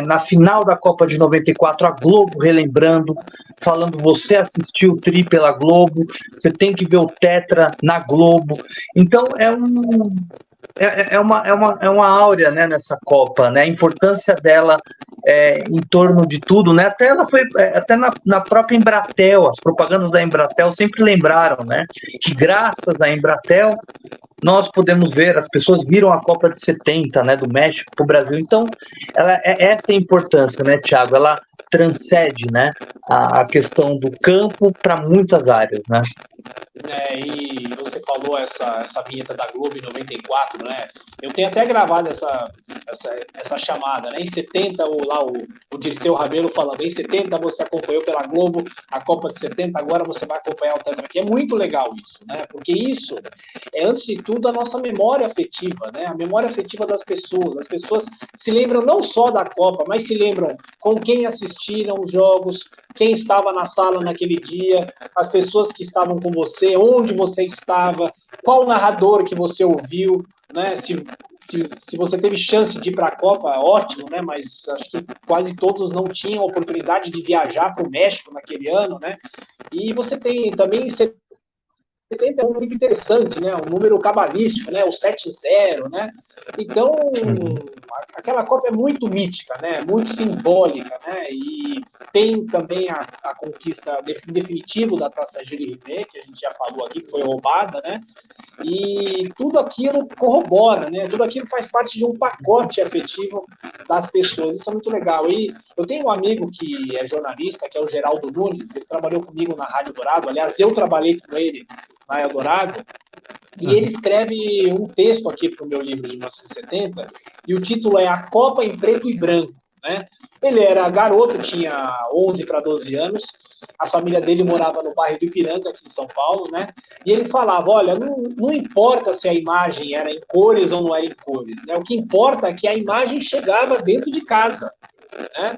na final da Copa de 94 a Globo relembrando, falando: você assistiu o Tri pela Globo, você tem que ver o Tetra na Globo. Então é uma áurea, né, nessa Copa, né? A importância dela em torno de tudo, né? Até ela foi até na própria Embratel, as propagandas da Embratel sempre lembraram, né, que graças à Embratel nós podemos ver, as pessoas viram a Copa de 70, né, do México para o Brasil. Então, essa é a importância, né, Thiago? Ela transcende, né, a questão do campo para muitas áreas, né? E você falou essa vinheta da Globo em 94, né? Eu tenho até gravado essa chamada, né? Em 70, o Dirceu Rabelo falando: em 70 você acompanhou pela Globo a Copa de 70, agora você vai acompanhar o Tetra aqui. É muito legal isso, né? Porque isso é, antes de tudo, a nossa memória afetiva, né? A memória afetiva das pessoas. As pessoas se lembram não só da Copa, mas se lembram com quem assistiram os jogos, quem estava na sala naquele dia, as pessoas que estavam com você, onde você estava, qual narrador que você ouviu, né? Se você teve chance de ir para a Copa, ótimo, né? Mas acho que quase todos não tinham a oportunidade de viajar para o México naquele ano, né? E você tem também 70 é um número interessante, né? Um número cabalístico, né? O 7-0, né? Então, aquela Copa é muito mítica, né? Muito simbólica, né? E tem também a conquista definitiva da Taça Jules Rimet, que a gente já falou aqui, que foi roubada, né? E tudo aquilo corrobora, né? Tudo aquilo faz parte de um pacote afetivo das pessoas. Isso é muito legal. E eu tenho um amigo que é jornalista, que é o Geraldo Nunes. Ele trabalhou comigo na Rádio Dourado. Aliás, eu trabalhei com ele na Eldorado. E ele escreve um texto aqui para o meu livro de 1970, e o título é A Copa em Preto e Branco, né? Ele era garoto, tinha 11 para 12 anos, a família dele morava no bairro do Ipiranga, aqui em São Paulo, né? E ele falava: olha, não importa se a imagem era em cores ou não era em cores, né? O que importa é que a imagem chegava dentro de casa, né?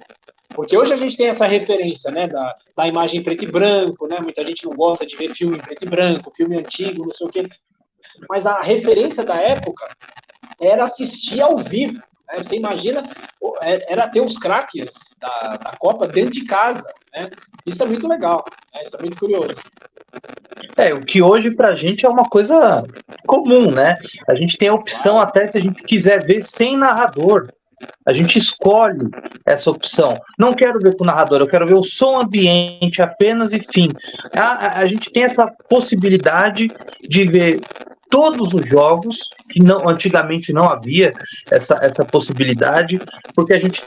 Porque hoje a gente tem essa referência, né, da imagem em preto e branco, né? Muita gente não gosta de ver filme em preto e branco, filme antigo, não sei o quê. Mas a referência da época era assistir ao vivo, né? Você imagina, era ter os craques da Copa dentro de casa, né? Isso é muito legal, né? Isso é muito curioso. O que hoje pra gente é uma coisa comum, né? A gente tem a opção, até se a gente quiser ver sem narrador. A gente escolhe essa opção. Não quero ver com o narrador, eu quero ver o som ambiente apenas e fim. A gente tem essa possibilidade de ver todos os jogos, que antigamente não havia essa possibilidade, porque a gente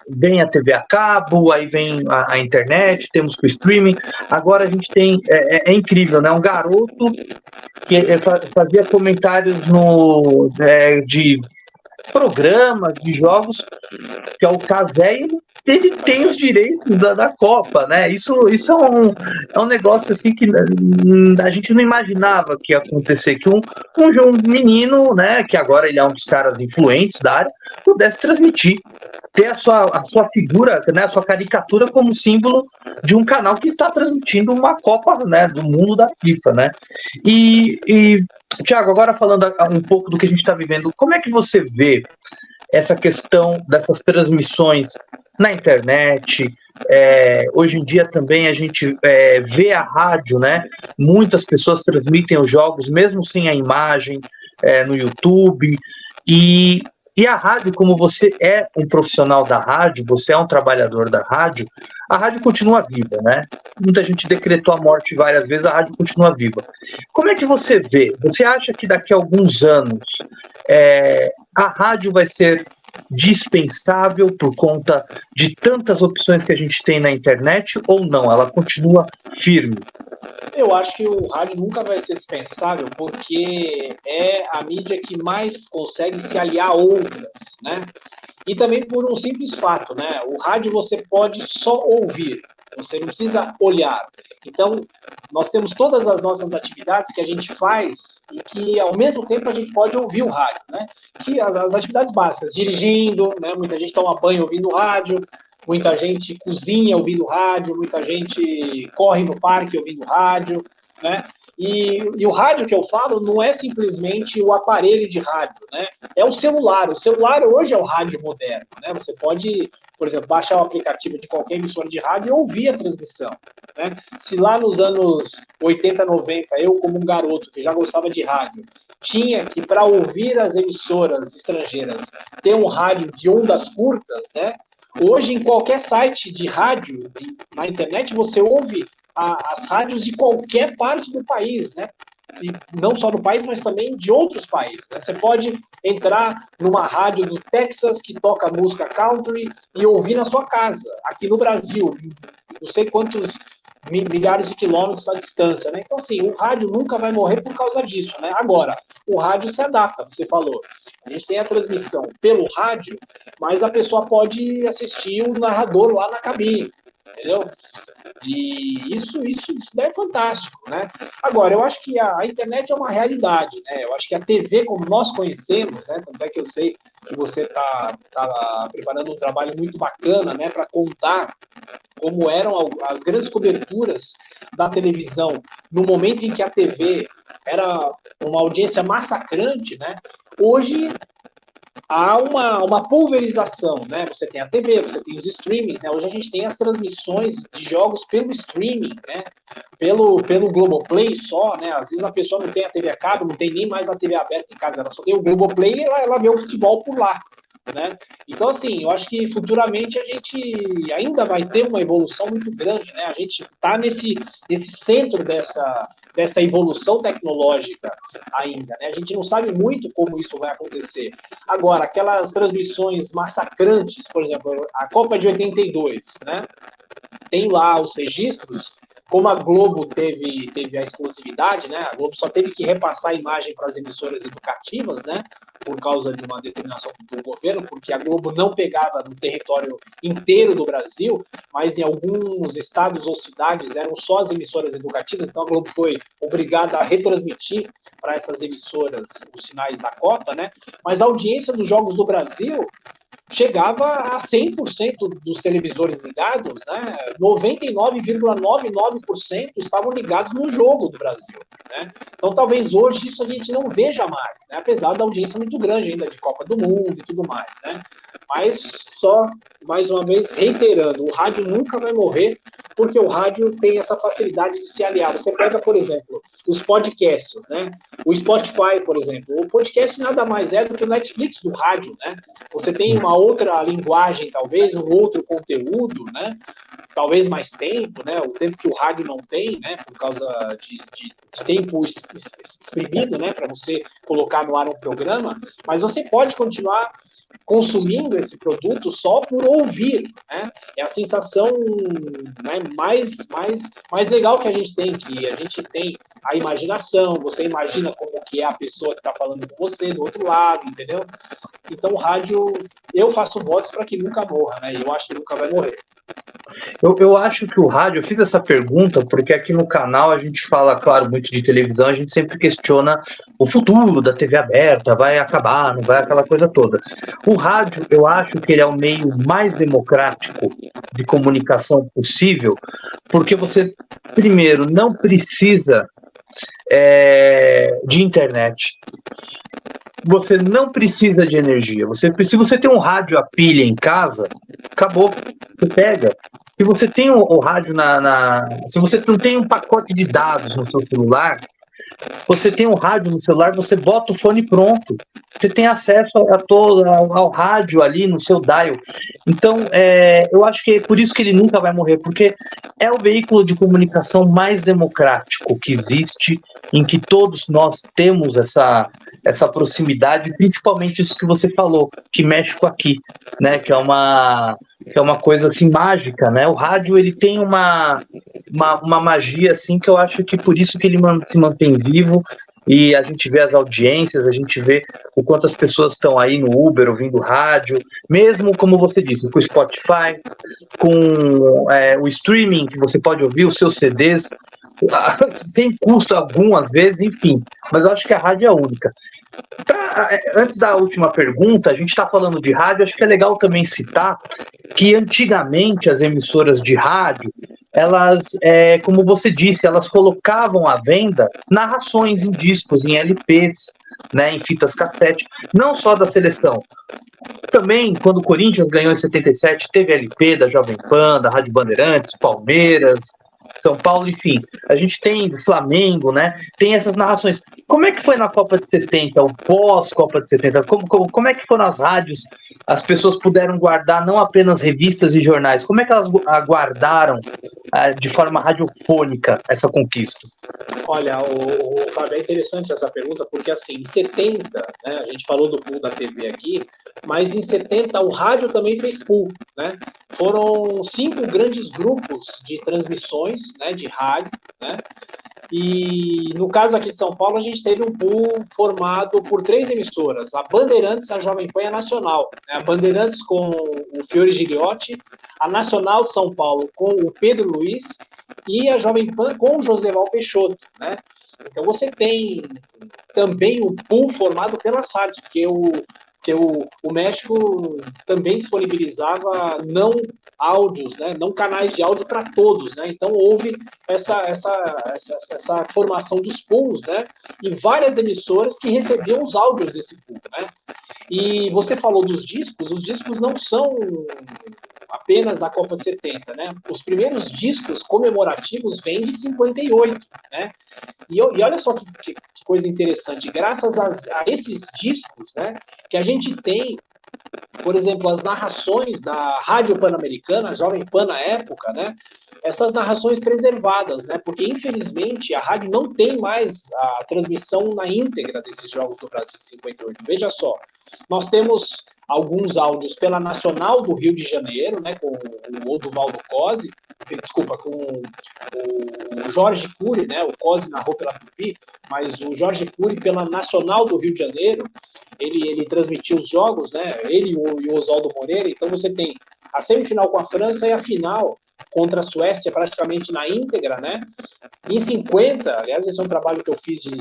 vem a TV a cabo, aí vem a internet, temos o streaming. Agora a gente tem, é incrível, né? Um garoto que fazia comentários de programas, de jogos, que é o Cazé, ele tem os direitos da Copa, né? Isso é um negócio assim que a gente não imaginava que ia acontecer, que um menino, né, que agora ele é um dos caras influentes da área, pudesse transmitir, ter a sua figura, né, a sua caricatura como símbolo de um canal que está transmitindo uma Copa, né, do mundo da FIFA, né? E Thiago, agora falando um pouco do que a gente está vivendo, como é que você vê essa questão dessas transmissões na internet? Hoje em dia também a gente vê a rádio, né? Muitas pessoas transmitem os jogos mesmo sem a imagem no YouTube, e E a rádio, como você é um profissional da rádio, você é um trabalhador da rádio, a rádio continua viva, né? Muita gente decretou a morte várias vezes, a rádio continua viva. Como é que você vê? Você acha que daqui a alguns anos a rádio vai ser dispensável por conta de tantas opções que a gente tem na internet ou não? Ela continua firme? Eu acho que o rádio nunca vai ser dispensável porque é a mídia que mais consegue se aliar a outras, né? E também por um simples fato, né? O rádio você pode só ouvir, você não precisa olhar. Então, nós temos todas as nossas atividades que a gente faz e que, ao mesmo tempo, a gente pode ouvir o rádio, né? Que as atividades básicas, dirigindo, né? Muita gente toma banho ouvindo rádio, muita gente cozinha ouvindo rádio, muita gente corre no parque ouvindo rádio, né? E o rádio que eu falo não é simplesmente o aparelho de rádio, né? É o celular. O celular hoje é o rádio moderno, né? Você pode, por exemplo, baixar o aplicativo de qualquer emissora de rádio e ouvir a transmissão, né? Se lá nos anos 80, 90, eu como um garoto que já gostava de rádio, tinha que, para ouvir as emissoras estrangeiras, ter um rádio de ondas curtas, né? Hoje, em qualquer site de rádio, na internet, você ouve as rádios de qualquer parte do país, né? E não só do país, mas também de outros países, né? Você pode entrar numa rádio do Texas que toca música country e ouvir na sua casa, aqui no Brasil, não sei quantos milhares de quilômetros à distância, né? Então, assim, o rádio nunca vai morrer por causa disso, né? Agora, o rádio se adapta, você falou. A gente tem a transmissão pelo rádio, mas a pessoa pode assistir o narrador lá na cabine, entendeu? E isso daí é fantástico, né? Agora, eu acho que a internet é uma realidade, né? Eu acho que a TV, como nós conhecemos, né? Tanto é que eu sei que você está preparando um trabalho muito bacana, né? Para contar como eram as grandes coberturas da televisão no momento em que a TV era uma audiência massacrante, né? Hoje há uma pulverização, né? Você tem a TV, você tem os streamings, né? Hoje a gente tem as transmissões de jogos pelo streaming, né? Pelo Globoplay só, né? Às vezes a pessoa não tem a TV a cabo, não tem nem mais a TV aberta em casa, ela só tem o Globoplay e ela vê o futebol por lá, né? Então, assim, eu acho que futuramente a gente ainda vai ter uma evolução muito grande, né? A gente está nesse centro dessa evolução tecnológica ainda, né? A gente não sabe muito como isso vai acontecer. Agora, aquelas transmissões massacrantes, por exemplo, a Copa de 82, né? Tem lá os registros. Como a Globo teve a exclusividade, né? A Globo só teve que repassar a imagem para as emissoras educativas, né? Por causa de uma determinação do governo, porque a Globo não pegava no território inteiro do Brasil, mas em alguns estados ou cidades eram só as emissoras educativas, então a Globo foi obrigada a retransmitir para essas emissoras os sinais da Copa, né? Mas a audiência dos Jogos do Brasil chegava a 100% dos televisores ligados, né? 99,99% estavam ligados no jogo do Brasil, né? Então, talvez hoje isso a gente não veja mais, né? Apesar da audiência muito grande ainda de Copa do Mundo e tudo mais, né? Mas só, mais uma vez, reiterando, o rádio nunca vai morrer, porque o rádio tem essa facilidade de se aliar. Você pega, por exemplo, os podcasts, né? O Spotify, por exemplo. O podcast nada mais é do que o Netflix do rádio, né? Você tem uma outra linguagem, talvez, um outro conteúdo, né? Talvez mais tempo, né? O tempo que o rádio não tem, né? Por causa de tempo exprimido, né? Para você colocar no ar um programa. Mas você pode continuar consumindo esse produto só por ouvir, né? É a sensação, né, mais legal que a gente tem a imaginação, você imagina como que é a pessoa que está falando com você do outro lado, entendeu? Então o rádio, eu faço votos para que nunca morra, né? E eu acho que nunca vai morrer. Eu acho que o rádio, eu fiz essa pergunta porque aqui no canal a gente fala, claro, muito de televisão, a gente sempre questiona o futuro da TV aberta, vai acabar, não vai, aquela coisa toda. O rádio, eu acho que ele é o meio mais democrático de comunicação possível, porque você, primeiro, não precisa de internet. Você não precisa de energia. Se você tem um rádio a pilha em casa, acabou, você pega. Se você tem o rádio se você não tem um pacote de dados no seu celular, você tem um rádio no celular, você bota o fone pronto. você tem acesso a todo ao rádio ali no seu dial. Então, eu acho que é por isso que ele nunca vai morrer, porque é o veículo de comunicação mais democrático que existe, em que todos nós temos essa proximidade, principalmente isso que você falou, que mexe com aqui, né? Que é uma coisa assim mágica, né? O rádio ele tem uma magia assim que eu acho que por isso que ele se mantém vivo e a gente vê as audiências, a gente vê o quanto as pessoas estão aí no Uber ouvindo rádio, mesmo como você disse, com o Spotify, com o streaming que você pode ouvir os seus CDs sem custo algum às vezes, enfim. Mas eu acho que a rádio é única. Antes da última pergunta, a gente está falando de rádio, acho que é legal também citar que antigamente as emissoras de rádio, elas, como você disse, elas colocavam à venda narrações em discos, em LPs, né, em fitas cassete, não só da seleção. Também, quando o Corinthians ganhou em 77, teve LP da Jovem Pan, da Rádio Bandeirantes, Palmeiras, São Paulo, enfim. A gente tem do Flamengo, né? Tem essas narrações. Como é que foi na Copa de 70, o pós-Copa de 70? Como é que foram as rádios? As pessoas puderam guardar não apenas revistas e jornais, como é que elas aguardaram de forma radiofônica essa conquista? Olha, o Fábio, é interessante essa pergunta, porque assim, em 70, né, a gente falou do pool da TV aqui, mas em 70 o rádio também fez pool, né? Foram 5 grandes grupos de transmissões, né, de rádio, né? E no caso aqui de São Paulo, a gente teve um pool formado por 3 emissoras: a Bandeirantes, a Jovem Pan e a Nacional. A Bandeirantes com o Fiore Giliotti, a Nacional de São Paulo com o Pedro Luiz e a Jovem Pan com o Joseval Peixoto, né? Então você tem também o pool formado pelas rádios, porque o México também disponibilizava não áudios, né, não canais de áudio para todos, né? Então houve essa formação dos pools, né? E várias emissoras que recebiam os áudios desse pool, né? E você falou dos discos, os discos não são apenas da Copa de 70, né? Os primeiros discos comemorativos vêm de 58, né? E olha só que coisa interessante, graças a esses discos, né, que a gente tem, por exemplo, as narrações da Rádio Pan-Americana, Jovem Pan na época, né, essas narrações preservadas, né, porque infelizmente a rádio não tem mais a transmissão na íntegra desses Jogos do Brasil de 58. Veja só, nós temos alguns áudios pela Nacional do Rio de Janeiro, né, com o Oduvaldo Cosi, desculpa, com o Jorge Cury, né, o Cosi narrou pela Tupi, mas o Jorge Cury pela Nacional do Rio de Janeiro, ele transmitiu os jogos, né, ele e o Oswaldo Moreira. Então você tem a semifinal com a França e a final contra a Suécia praticamente na íntegra, né? Em 50, aliás, esse é um trabalho que eu fiz de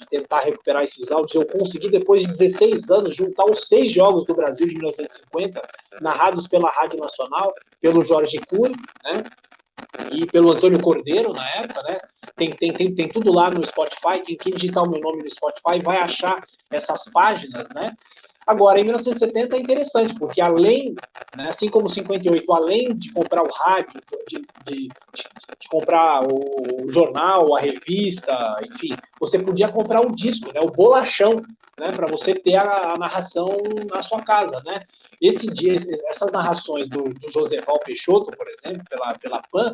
tentar recuperar esses áudios. Eu consegui, depois de 16 anos, juntar os 6 jogos do Brasil de 1950, narrados pela Rádio Nacional, pelo Jorge Cury, né? E pelo Antônio Cordeiro, na época, né? Tem tudo lá no Spotify. Quem digitar o meu nome no Spotify vai achar essas páginas, né? Agora, em 1970 é interessante, porque além, né, assim como 58, além de comprar o rádio, de comprar o jornal, a revista, enfim, você podia comprar o disco, né, o bolachão, né, para você ter a narração na sua casa, né? Essas narrações do Joseval Peixoto, por exemplo, pela PAN,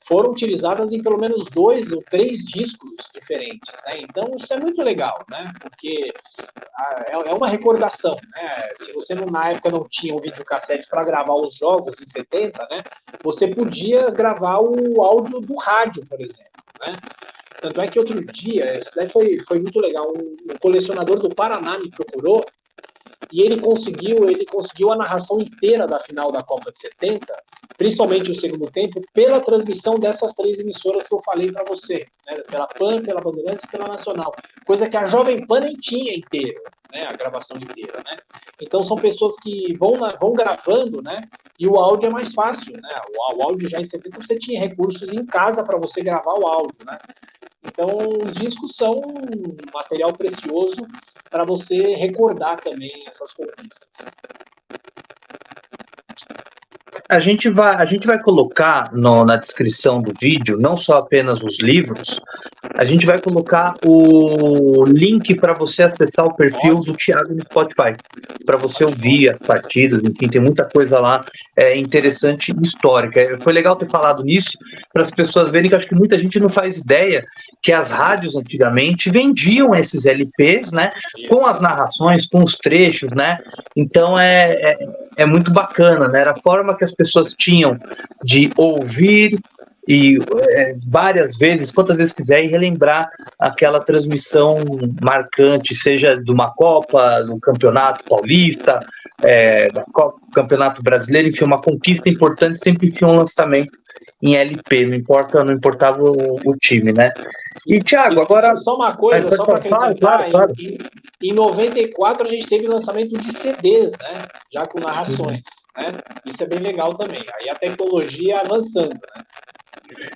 foram utilizadas em pelo menos 2 ou 3 discos diferentes, né? Então isso é muito legal, né? Porque é uma recordação, né? Se você na época não tinha o videocassete para gravar os jogos em 70, né? Você podia gravar o áudio do rádio, por exemplo, né? Tanto é que outro dia, isso daí foi muito legal, um colecionador do Paraná me procurou e ele conseguiu a narração inteira da final da Copa de 70, principalmente o segundo tempo, pela transmissão dessas 3 emissoras que eu falei para você, né? Pela PAN, pela Bandeirantes e pela Nacional, coisa que a Jovem Pan nem tinha inteira, né? A gravação inteira, né? Então são pessoas que vão gravando, né? E o áudio é mais fácil, né? O áudio já em 70 você tinha recursos em casa para você gravar o áudio, né? Então os discos são um material precioso para você recordar também essas conquistas. A gente vai colocar na descrição do vídeo, não só apenas os livros, a gente vai colocar o link para você acessar o perfil do Thiago no Spotify, para você ouvir as partidas, enfim, tem muita coisa lá interessante e histórica. Foi legal ter falado nisso, para as pessoas verem que acho que muita gente não faz ideia que as rádios antigamente vendiam esses LPs, né, com as narrações, com os trechos, né, então é muito bacana, né, era a forma que as pessoas tinham de ouvir e várias vezes, quantas vezes quiser, e relembrar aquela transmissão marcante, seja de uma Copa, do Campeonato Paulista, da Copa, do Campeonato Brasileiro, enfim, uma conquista importante sempre tinha um lançamento em LP, não importava o time, né? E, Thiago, agora... Só uma coisa, só para acrescentar, claro. Em 94 a gente teve lançamento de CDs, né? Já com narrações, né? Isso é bem legal também. Aí a tecnologia avançando, né?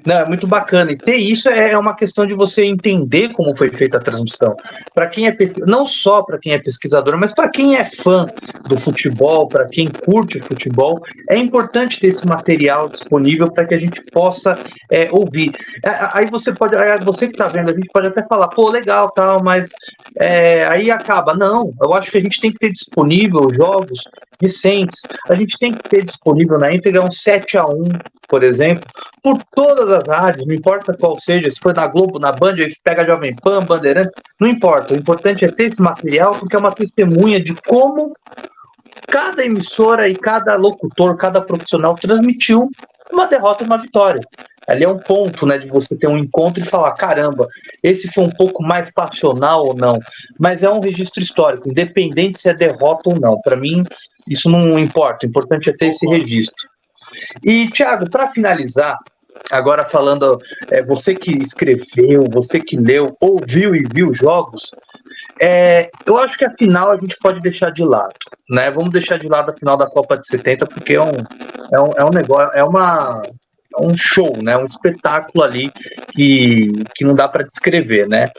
Não, é muito bacana. E ter isso é uma questão de você entender como foi feita a transmissão. Para quem é não só para quem é pesquisador, mas para quem é fã do futebol, para quem curte o futebol, é importante ter esse material disponível para que a gente possa ouvir. Aí você você que está vendo, a gente pode até falar, pô, legal, tal, mas aí acaba. Não, eu acho que a gente tem que ter disponível jogos recentes. A gente tem que ter disponível na íntegra um 7-1, por exemplo, por todas as rádios, não importa qual seja, se for na Globo, na Band, a gente pega Jovem Pan, Bandeirante, não importa. O importante é ter esse material, porque é uma testemunha de como cada emissora e cada locutor, cada profissional transmitiu uma derrota e uma vitória. Ali é um ponto, né, de você ter um encontro e falar, caramba, esse foi um pouco mais passional ou não, mas é um registro histórico, independente se é derrota ou não. Para mim, isso não importa, o importante é ter esse registro. E, Thiago, para finalizar, agora falando, você que escreveu, você que leu, ouviu e viu jogos, eu acho que a final a gente pode deixar de lado, né? Vamos deixar de lado a final da Copa de 70, porque é um negócio, é um show, né? Um espetáculo ali que não dá para descrever, né?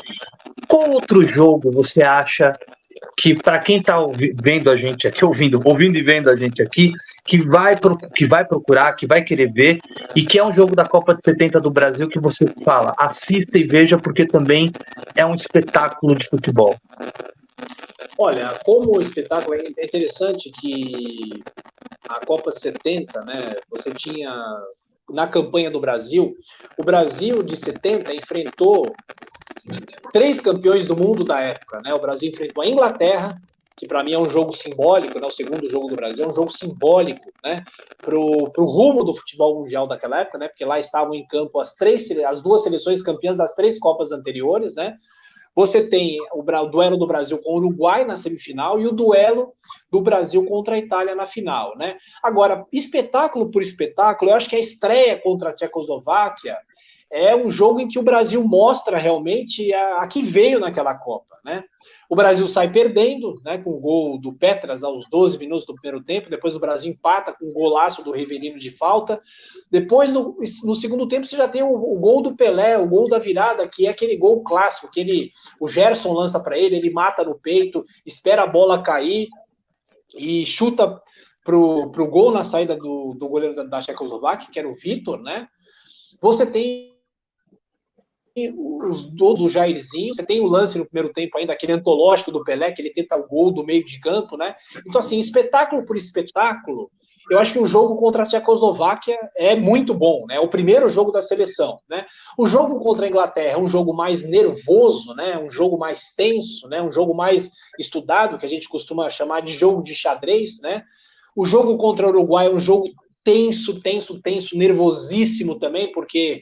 Qual outro jogo você acha que para quem está vendo a gente aqui, ouvindo e vendo a gente aqui, que vai procurar, que vai querer ver, e que é um jogo da Copa de 70 do Brasil que você fala, assista e veja, porque também é um espetáculo de futebol? Olha, como espetáculo, é interessante que a Copa de 70, né, você tinha na campanha do Brasil, o Brasil de 70 enfrentou 3 campeões do mundo da época, né? O Brasil enfrentou a Inglaterra, que para mim é um jogo simbólico, né? O segundo jogo do Brasil é um jogo simbólico, né? Pro rumo do futebol mundial daquela época, né? Porque lá estavam em campo as 2 seleções campeãs das 3 Copas anteriores, né? Você tem o duelo do Brasil com o Uruguai na semifinal e o duelo do Brasil contra a Itália na final, né? Agora, espetáculo por espetáculo, eu acho que a estreia contra a Tchecoslováquia é um jogo em que o Brasil mostra realmente a que veio naquela Copa, né? O Brasil sai perdendo, né, com o gol do Petras aos 12 minutos do primeiro tempo, depois o Brasil empata com o golaço do Rivelino de falta, depois no segundo tempo você já tem o gol do Pelé, o gol da virada, que é aquele gol clássico, que o Gerson lança para ele mata no peito, espera a bola cair e chuta pro gol na saída do goleiro da Tchecoslováquia, que era o Vitor, né? Você tem os do Jairzinho, você tem o lance no primeiro tempo ainda, aquele antológico do Pelé, que ele tenta o gol do meio de campo, né? Então, assim, espetáculo por espetáculo, eu acho que o jogo contra a Tchecoslováquia é muito bom, né? É o primeiro jogo da seleção, né? O jogo contra a Inglaterra é um jogo mais nervoso, né? Um jogo mais tenso, né? Um jogo mais estudado, que a gente costuma chamar de jogo de xadrez, né? O jogo contra o Uruguai é um jogo tenso, nervosíssimo também, porque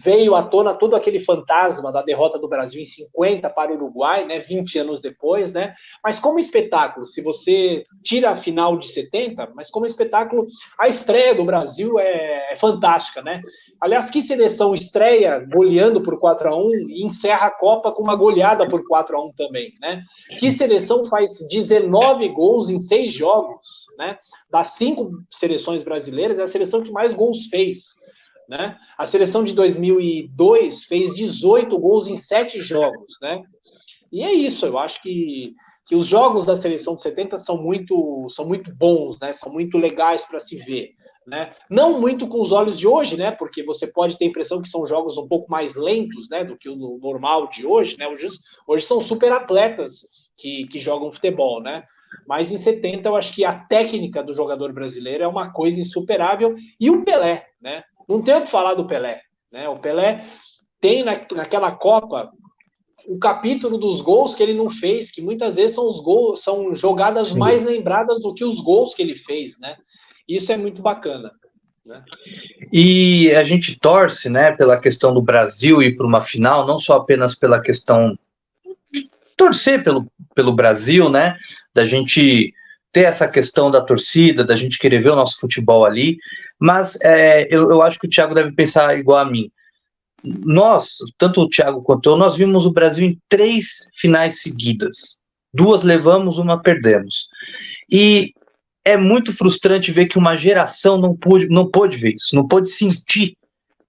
veio à tona todo aquele fantasma da derrota do Brasil em 50 para o Uruguai, né, 20 anos depois, né? Mas como espetáculo, se você tira a final de 70, mas como espetáculo, a estreia do Brasil é fantástica, né? Aliás, que seleção estreia goleando por 4-1 e encerra a Copa com uma goleada por 4-1 também, né? Que seleção faz 19 gols em 6 jogos, né? Das 5 seleções brasileiras, é a seleção que mais gols fez, né? A seleção de 2002 fez 18 gols em 7 jogos, né? E é isso, eu acho que os jogos da seleção de 70 são muito bons, né? São muito legais para se ver, né? Não muito com os olhos de hoje, né? Porque você pode ter a impressão que são jogos um pouco mais lentos, né? Do que o normal de hoje, né? Hoje são super atletas que jogam futebol, né? Mas em 70 eu acho que a técnica do jogador brasileiro é uma coisa insuperável. E o Pelé, né? Não tem o que falar do Pelé, né? O Pelé tem naquela Copa o capítulo dos gols que ele não fez, que muitas vezes são os gols, são jogadas Sim. mais lembradas do que os gols que ele fez, né? Isso é muito bacana, né? E a gente torce, né, pela questão do Brasil ir para uma final, não só apenas pela questão de torcer pelo Brasil, né, da gente ter essa questão da torcida, da gente querer ver o nosso futebol ali, mas eu acho que o Thiago deve pensar igual a mim. Nós, tanto o Thiago quanto eu, nós vimos o Brasil em 3 finais seguidas. 2 levamos, 1 perdemos. E é muito frustrante ver que uma geração não pôde ver isso, não pôde sentir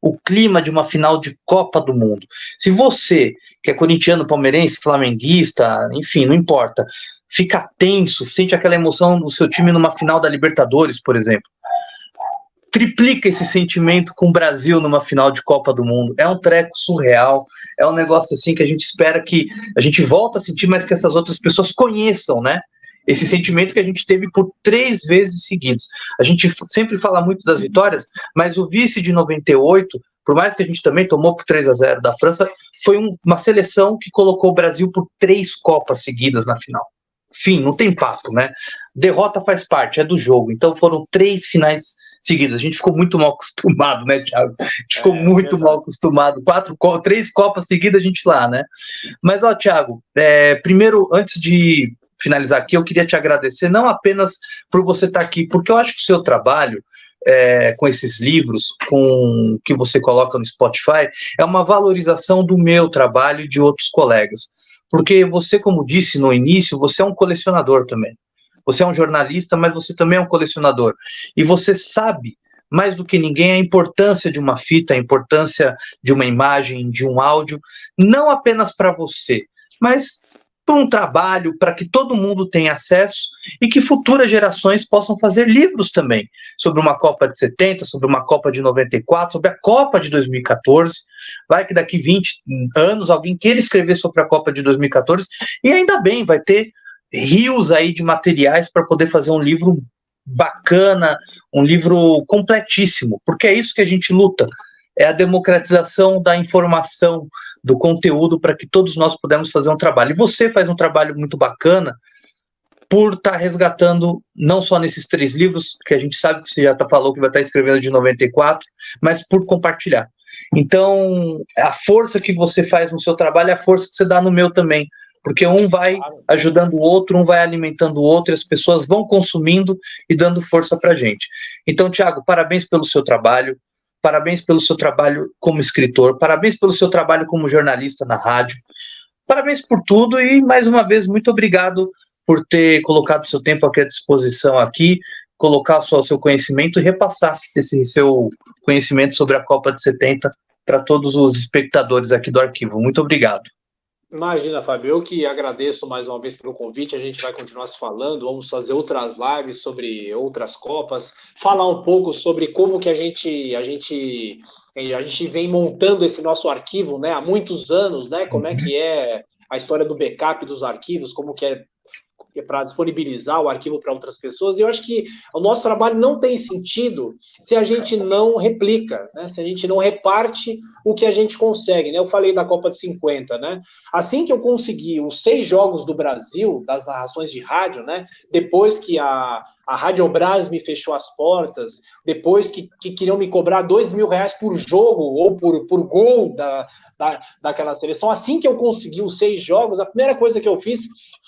o clima de uma final de Copa do Mundo. Se você, que é corintiano, palmeirense, flamenguista, enfim, não importa, fica tenso, sente aquela emoção do seu time numa final da Libertadores, por exemplo, triplica esse sentimento com o Brasil numa final de Copa do Mundo. É um treco surreal, é um negócio assim que a gente espera que a gente volta a sentir, mas que essas outras pessoas conheçam, né? Esse sentimento que a gente teve por 3 vezes seguidas. A gente sempre fala muito das vitórias, mas o vice de 98, por mais que a gente também tomou por 3-0 da França, foi uma seleção que colocou o Brasil por 3 Copas seguidas na final. Enfim, não tem papo, né? Derrota faz parte, é do jogo. Então foram 3 finais seguidas. A gente ficou muito mal acostumado, né, Thiago? A gente ficou muito mal acostumado. 3 Copas seguidas a gente lá, né? Mas, ó, Thiago, primeiro, antes de finalizar aqui, eu queria te agradecer, não apenas por você estar aqui, porque eu acho que o seu trabalho com esses livros, com que você coloca no Spotify, é uma valorização do meu trabalho e de outros colegas. Porque você, como disse no início, você é um colecionador também. Você é um jornalista, mas você também é um colecionador. E você sabe, mais do que ninguém, a importância de uma fita, a importância de uma imagem, de um áudio, não apenas para você, mas para um trabalho, para que todo mundo tenha acesso e que futuras gerações possam fazer livros também sobre uma Copa de 70, sobre uma Copa de 94, sobre a Copa de 2014. Vai que daqui 20 anos alguém queira escrever sobre a Copa de 2014 e ainda bem, vai ter rios aí de materiais para poder fazer um livro bacana, um livro completíssimo, porque é isso que a gente luta, é a democratização da informação, do conteúdo, para que todos nós pudemos fazer um trabalho. E você faz um trabalho muito bacana por estar resgatando, não só nesses 3 livros, que a gente sabe que você já falou que vai estar escrevendo de 94, mas por compartilhar. Então, a força que você faz no seu trabalho é a força que você dá no meu também, porque um vai ajudando o outro, um vai alimentando o outro, e as pessoas vão consumindo e dando força para a gente. Então, Thiago, parabéns pelo seu trabalho, parabéns pelo seu trabalho como escritor, parabéns pelo seu trabalho como jornalista na rádio, parabéns por tudo e, mais uma vez, muito obrigado por ter colocado seu tempo aqui à disposição aqui, colocar só o seu conhecimento e repassar esse seu conhecimento sobre a Copa de 70 para todos os espectadores aqui do arquivo. Muito obrigado. Imagina, Fábio, eu que agradeço mais uma vez pelo convite, a gente vai continuar se falando, vamos fazer outras lives sobre outras Copas, falar um pouco sobre como que a gente vem montando esse nosso arquivo, né, há muitos anos, né, como é que é a história do backup dos arquivos, como que é para disponibilizar o arquivo para outras pessoas, e eu acho que o nosso trabalho não tem sentido se a gente não replica, né? Se a gente não reparte o que a gente consegue, né? Eu falei da Copa de 50, né? Assim que eu consegui os 6 jogos do Brasil, das narrações de rádio, né? Depois que a Radiobras me fechou as portas, depois que queriam me cobrar R$2.000 por jogo ou por gol daquela seleção, assim que eu consegui os 6 jogos, a primeira coisa que eu fiz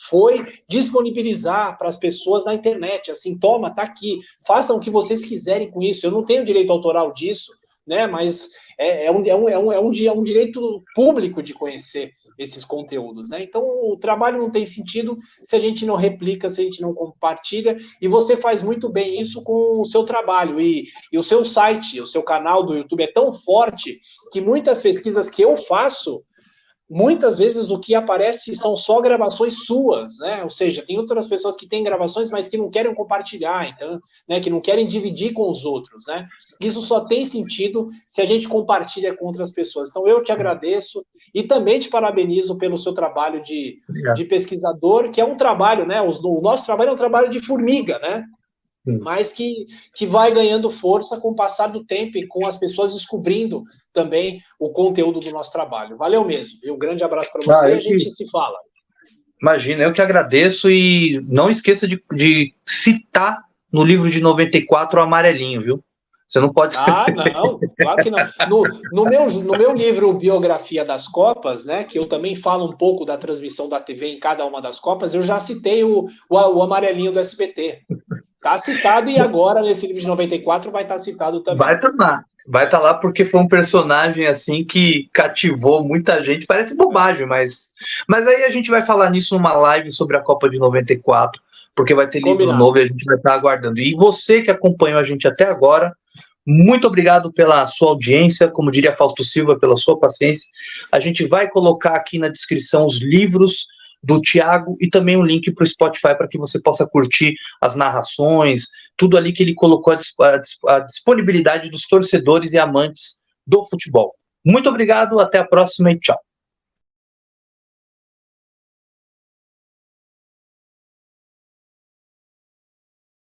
foi disponibilizar para as pessoas na internet, assim, toma, tá aqui, façam o que vocês quiserem com isso, eu não tenho direito autoral disso, né, mas é um direito público de conhecer esses conteúdos, né? Então o trabalho não tem sentido se a gente não replica, se a gente não compartilha, e você faz muito bem isso com o seu trabalho, e o seu site, o seu canal do YouTube é tão forte que muitas pesquisas que eu faço muitas vezes o que aparece são só gravações suas, né? Ou seja, tem outras pessoas que têm gravações, mas que não querem compartilhar, então, né, que não querem dividir com os outros, né? Isso só tem sentido se a gente compartilha com outras pessoas. Então, eu te agradeço e também te parabenizo pelo seu trabalho de pesquisador, que é um trabalho, né? O nosso trabalho é um trabalho de formiga, né? Mas que vai ganhando força com o passar do tempo e com as pessoas descobrindo também o conteúdo do nosso trabalho. Valeu mesmo, viu? Um grande abraço para você e a gente se fala. Imagina, eu que agradeço e não esqueça de citar no livro de 94 o amarelinho, viu? Você não pode... Não, claro que não. No meu livro Biografia das Copas, né, que eu também falo um pouco da transmissão da TV em cada uma das Copas, eu já citei o amarelinho do SBT. Está citado e agora, nesse livro de 94, vai estar citado também. Vai estar lá porque foi um personagem assim que cativou muita gente. Parece bobagem, mas aí a gente vai falar nisso numa live sobre a Copa de 94, porque vai ter livro novo e a gente vai estar aguardando. E você que acompanhou a gente até agora, muito obrigado pela sua audiência, como diria Fausto Silva, pela sua paciência. A gente vai colocar aqui na descrição os livros do Thiago e também um link para o Spotify para que você possa curtir as narrações, tudo ali que ele colocou à disponibilidade dos torcedores e amantes do futebol. Muito obrigado, até a próxima e tchau.